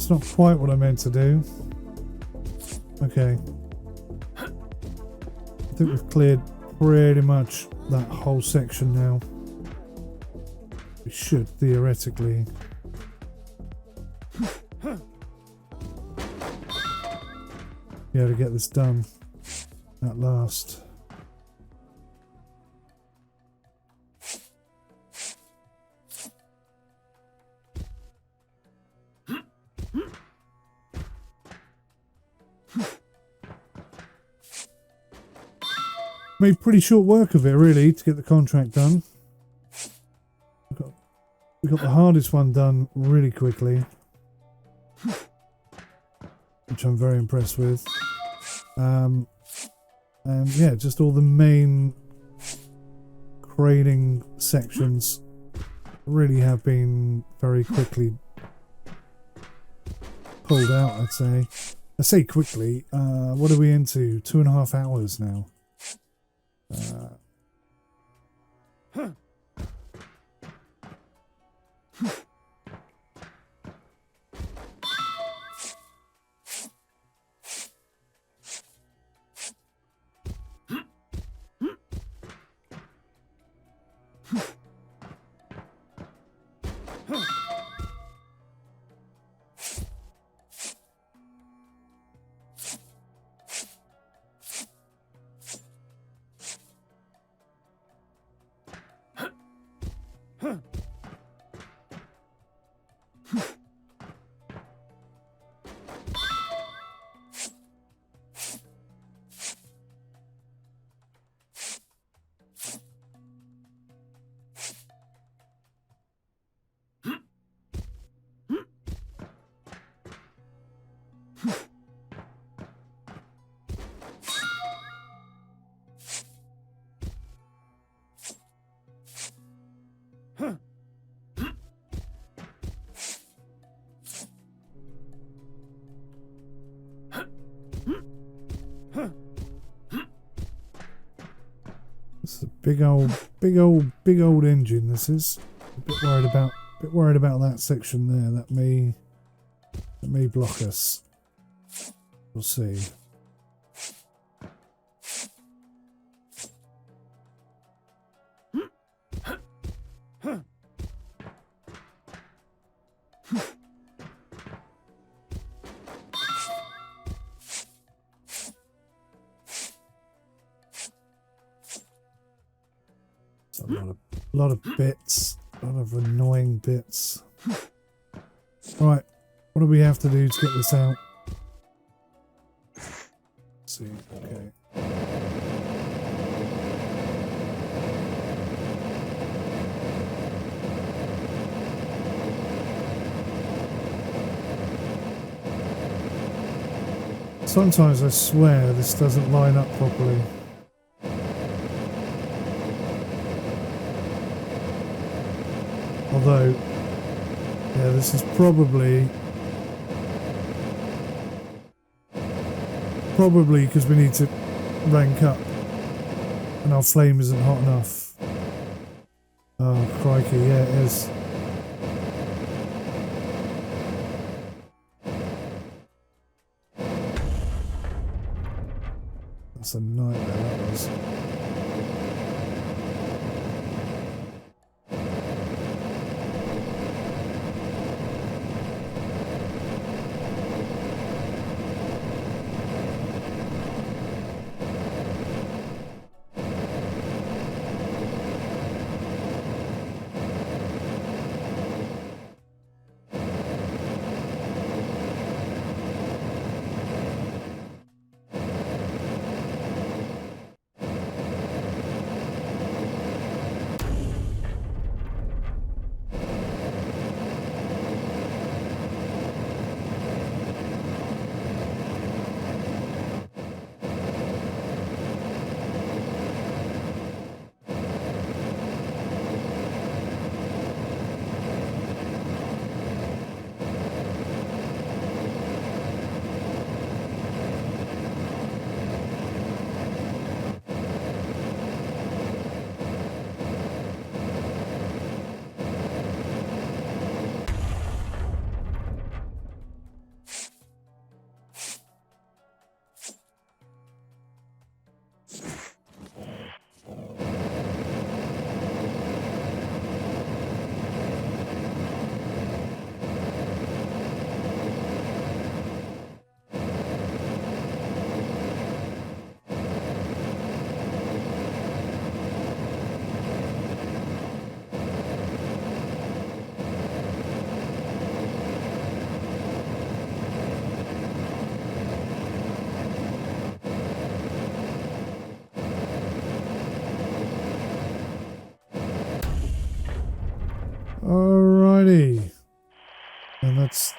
That's not quite what I meant to do. Okay. I think we've cleared pretty much that whole section now. We should, theoretically. Be able to get this done at last. Made pretty short work of it, really, to get the contract done. We got the hardest one done really quickly, which I'm very impressed with. And yeah, just all the main craning sections really have been very quickly pulled out, I'd say. I say quickly. What are we into? 2.5 hours now. It's a big old engine. This is a bit worried about that section there. That may block us. We'll see. A lot of bits, a lot of annoying bits. Right, what do we have to do to get this out? Let's see, okay. Sometimes I swear this doesn't line up properly. Although, yeah, this is probably because we need to rank up and our flame isn't hot enough. Oh, crikey, yeah, it is. That's a nightmare, that was.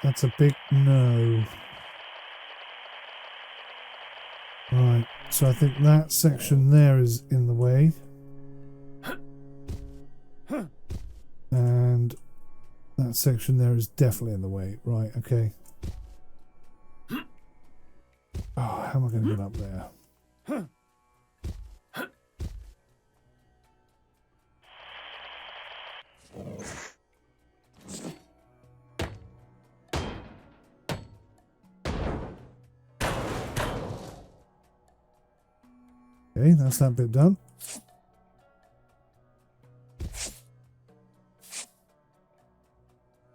that's a big no. Right, so I think that section there is in the way. And that section there is definitely in the way. Right, okay. Oh, how am I going to get up there? Okay, that's that bit done.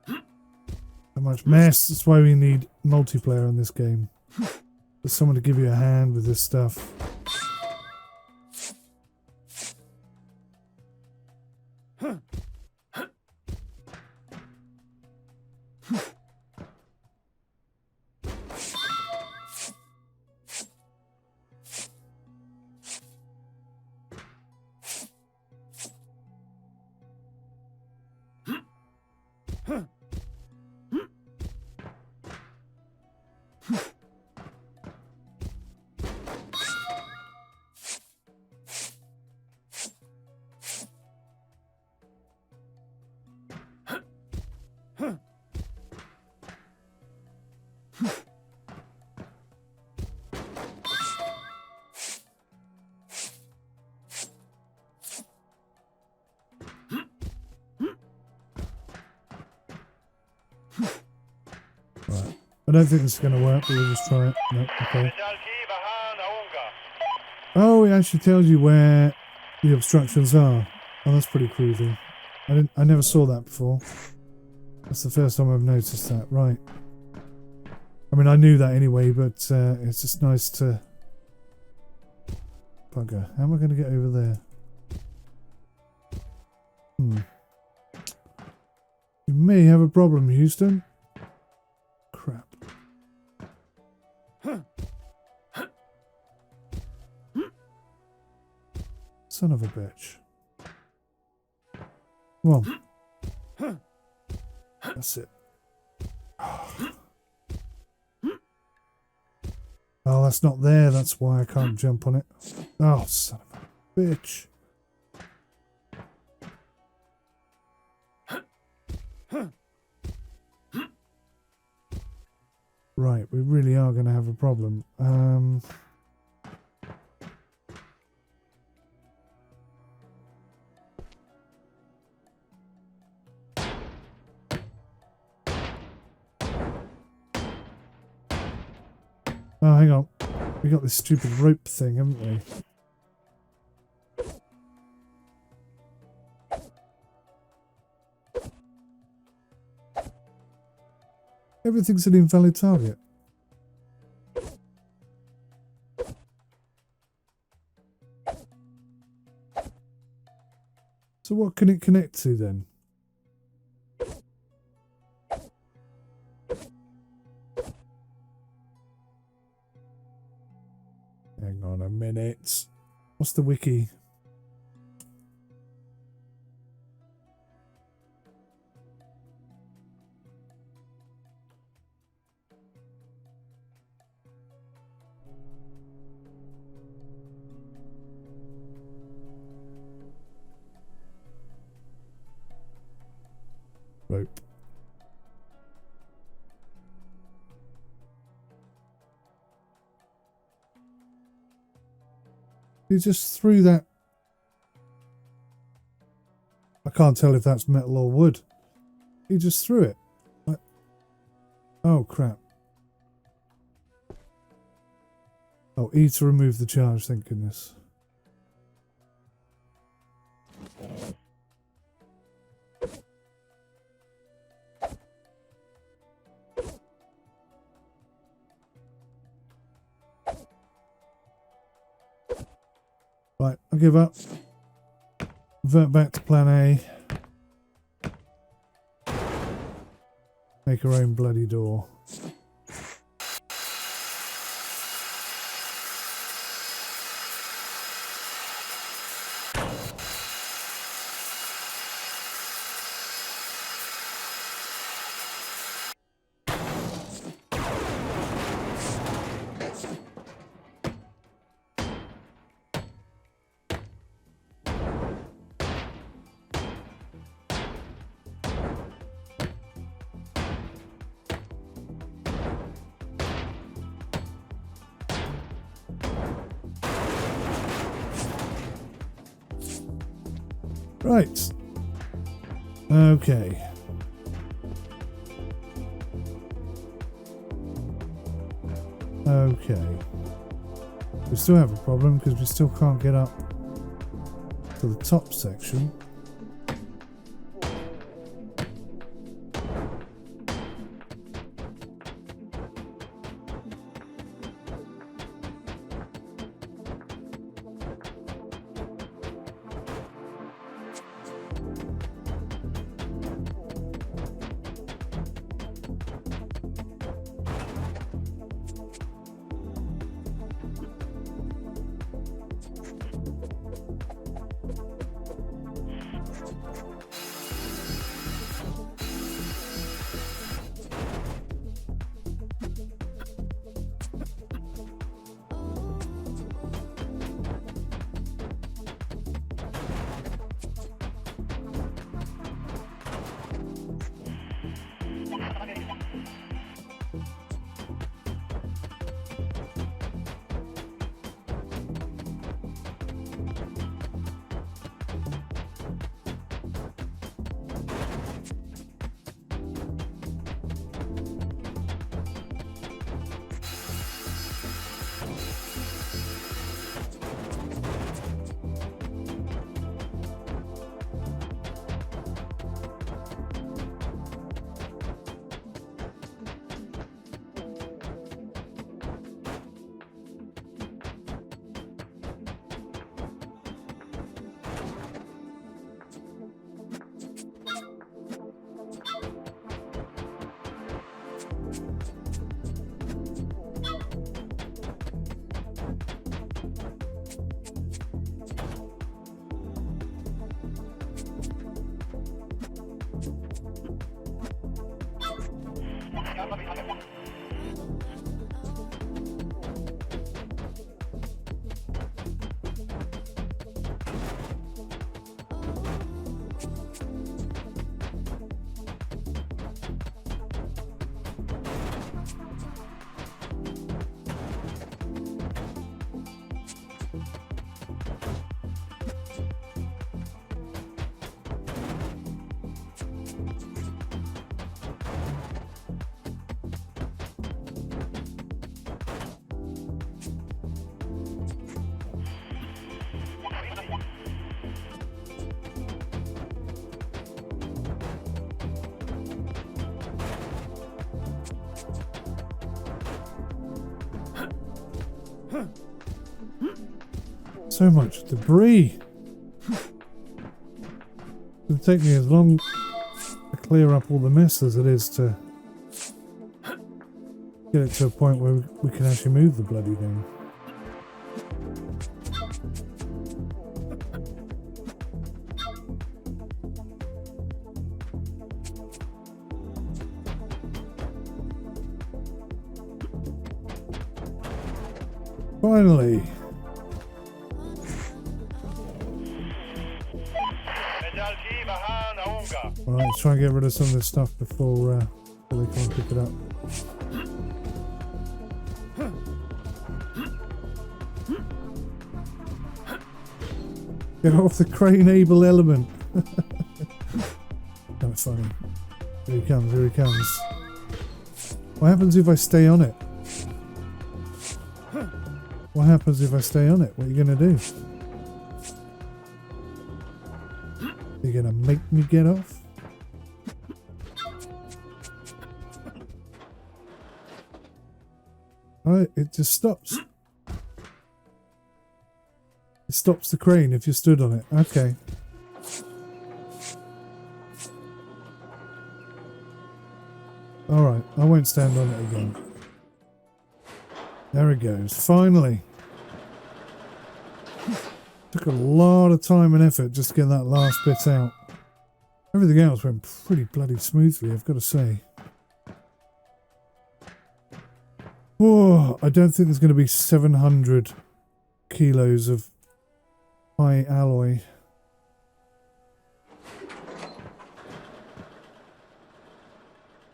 So much mess. That's why we need multiplayer in this game. There's someone to give you a hand with this stuff. Right. I don't think this is going to work, but we'll just try it. Nope, okay. Oh, it actually tells you where the obstructions are. Oh, that's pretty groovy. I never saw that before. That's the first time I've noticed that. Right. I mean, I knew that anyway, but it's just nice to... Bugger. How am I going to get over there? You may have a problem, Houston. Crap. Son of a bitch. Come on. That's it. Oh, that's not there. That's why I can't jump on it. Oh, son of a bitch. Right, we really are going to have a problem. Oh, hang on. We got this stupid rope thing, haven't we? Everything's an invalid target. So what can it connect to then? Hang on a minute. What's the wiki? Rope. You just threw that. I can't tell if that's metal or wood. You just threw it. What? Oh crap. Oh, E to remove the charge, thank goodness. Right, I'll give up. Revert back to plan A. Make our own bloody door. Right. Okay. Okay. We still have a problem because we still can't get up to the top section. So much debris. It'll take me as long to clear up all the mess as it is to get it to a point where we can actually move the bloody thing. Finally. Alright, let's try and get rid of some of this stuff before they come and pick it up. Get off the crane-able element. Kind of funny. Here he comes, here he comes. What happens if I stay on it? What happens if I stay on it? What are you going to do? You're going to make me get off? Alright, it just stops. It stops the crane if you stood on it. Okay. Alright, I won't stand on it again. There it goes. Finally. Took a lot of time and effort just to get that last bit out. Everything else went pretty bloody smoothly, I've got to say. Oh, I don't think there's going to be 700 kilos of high alloy.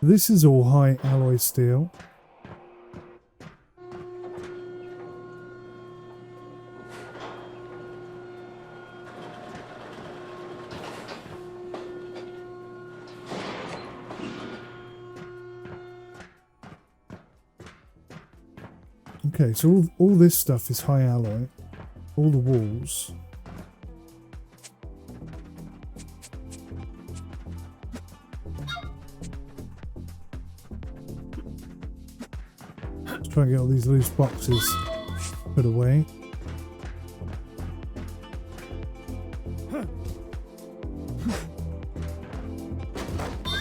This is all high alloy steel. Okay, so all this stuff is high alloy. All the walls. Let's try and get all these loose boxes put away.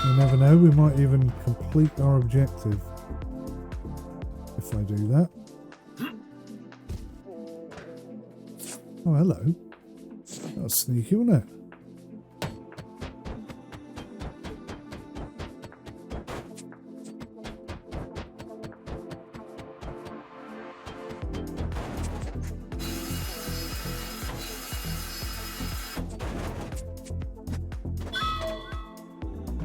You never know, we might even complete our objective if I do that. Oh, hello. That was sneaky, wasn't it?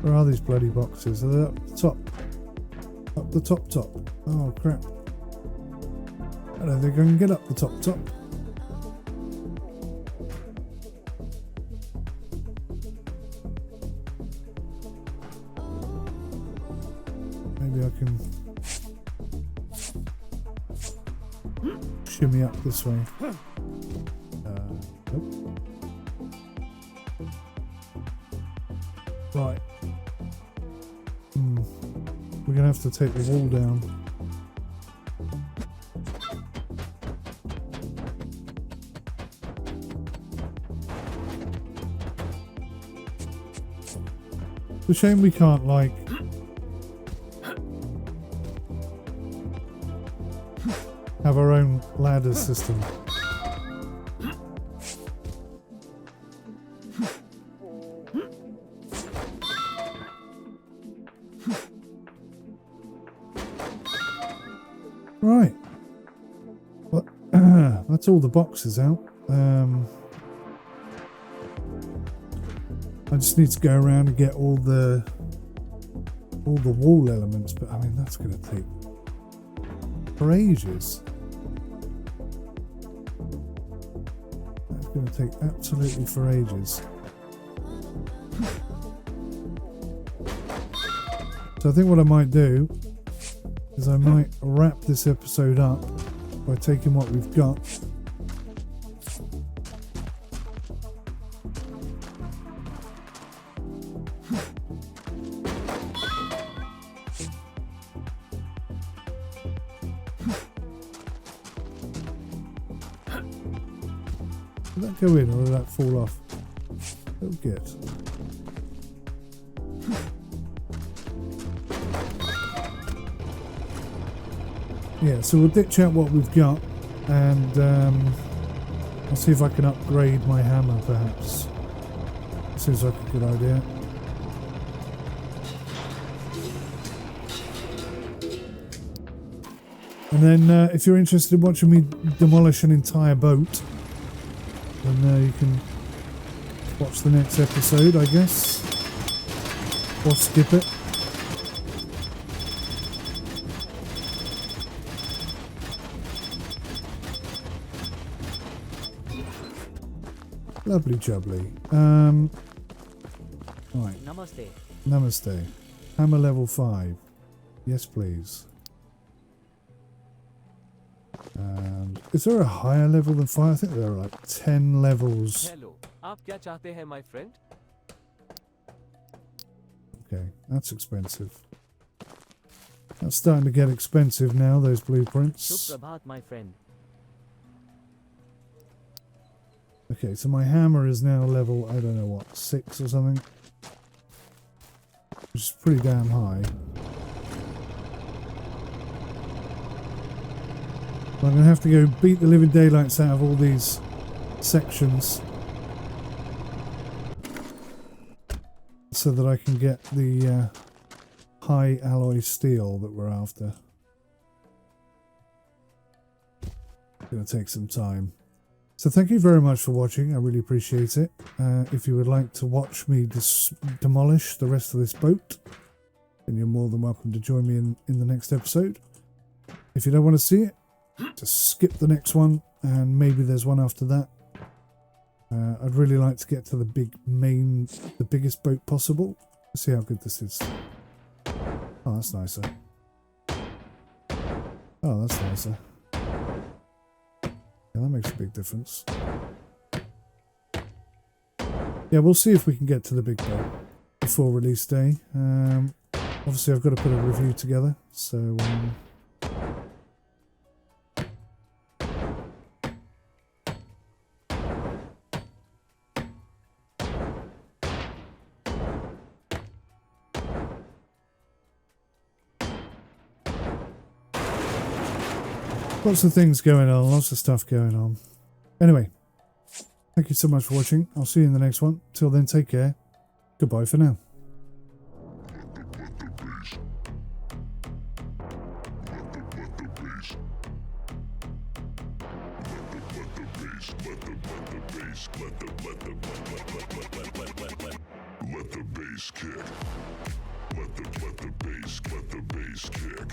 Where are these bloody boxes? Are they up the top? Up the top. Oh crap. I don't think I can get up the top. Maybe I can shimmy up this way. Nope. Right. We're going to have to take the wall down. It's a shame we can't, like, have our own ladder system. Right. Well, that's all the boxes out. I just need to go around and get all the wall elements, but I mean that's going to take for ages. That's going to take absolutely for ages. So I think what I might do is I might wrap this episode up by taking what we've got Did that go in or did that fall off? Oh, good. Yeah, so we'll ditch out what we've got and I'll see if I can upgrade my hammer perhaps. Seems like a good idea. And then if you're interested in watching me demolish an entire boat, then you can watch the next episode, I guess, or skip it. Lovely jubbly. Right. Namaste. Namaste. Hammer level 5. Yes, please. And is there a higher level than 5? I think there are like 10 levels. Hello. आप क्या चाहते हैं, my friend? Okay, that's expensive. That's starting to get expensive now, those blueprints. Shubh Prabhat, my friend. Okay, so my hammer is now level, I don't know what, 6 or something. Which is pretty damn high. I'm going to have to go beat the living daylights out of all these sections so that I can get the high alloy steel that we're after. It's going to take some time. So thank you very much for watching. I really appreciate it. If you would like to watch me demolish the rest of this boat, then you're more than welcome to join me in the next episode. If you don't want to see it, just skip the next one, and maybe there's one after that. I'd really like to get to the biggest boat possible. Let's see how good this is. Oh, that's nicer. Oh, that's nicer. Yeah, that makes a big difference. Yeah, we'll see if we can get to the big bit before release day. Obviously, I've got to put a review together, so... lots of things going on, lots of stuff going on. Anyway, thank you so much for watching. I'll see you in the next one. Till then, take care. Goodbye for now. Let the bass kick. Let the bass kick. Let the bass kick.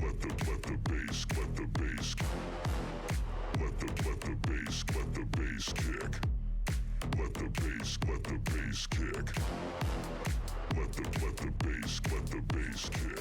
Let the bass kick. Let the bass kick. Let the bass kick. Let the bass kick. Let the bass kick.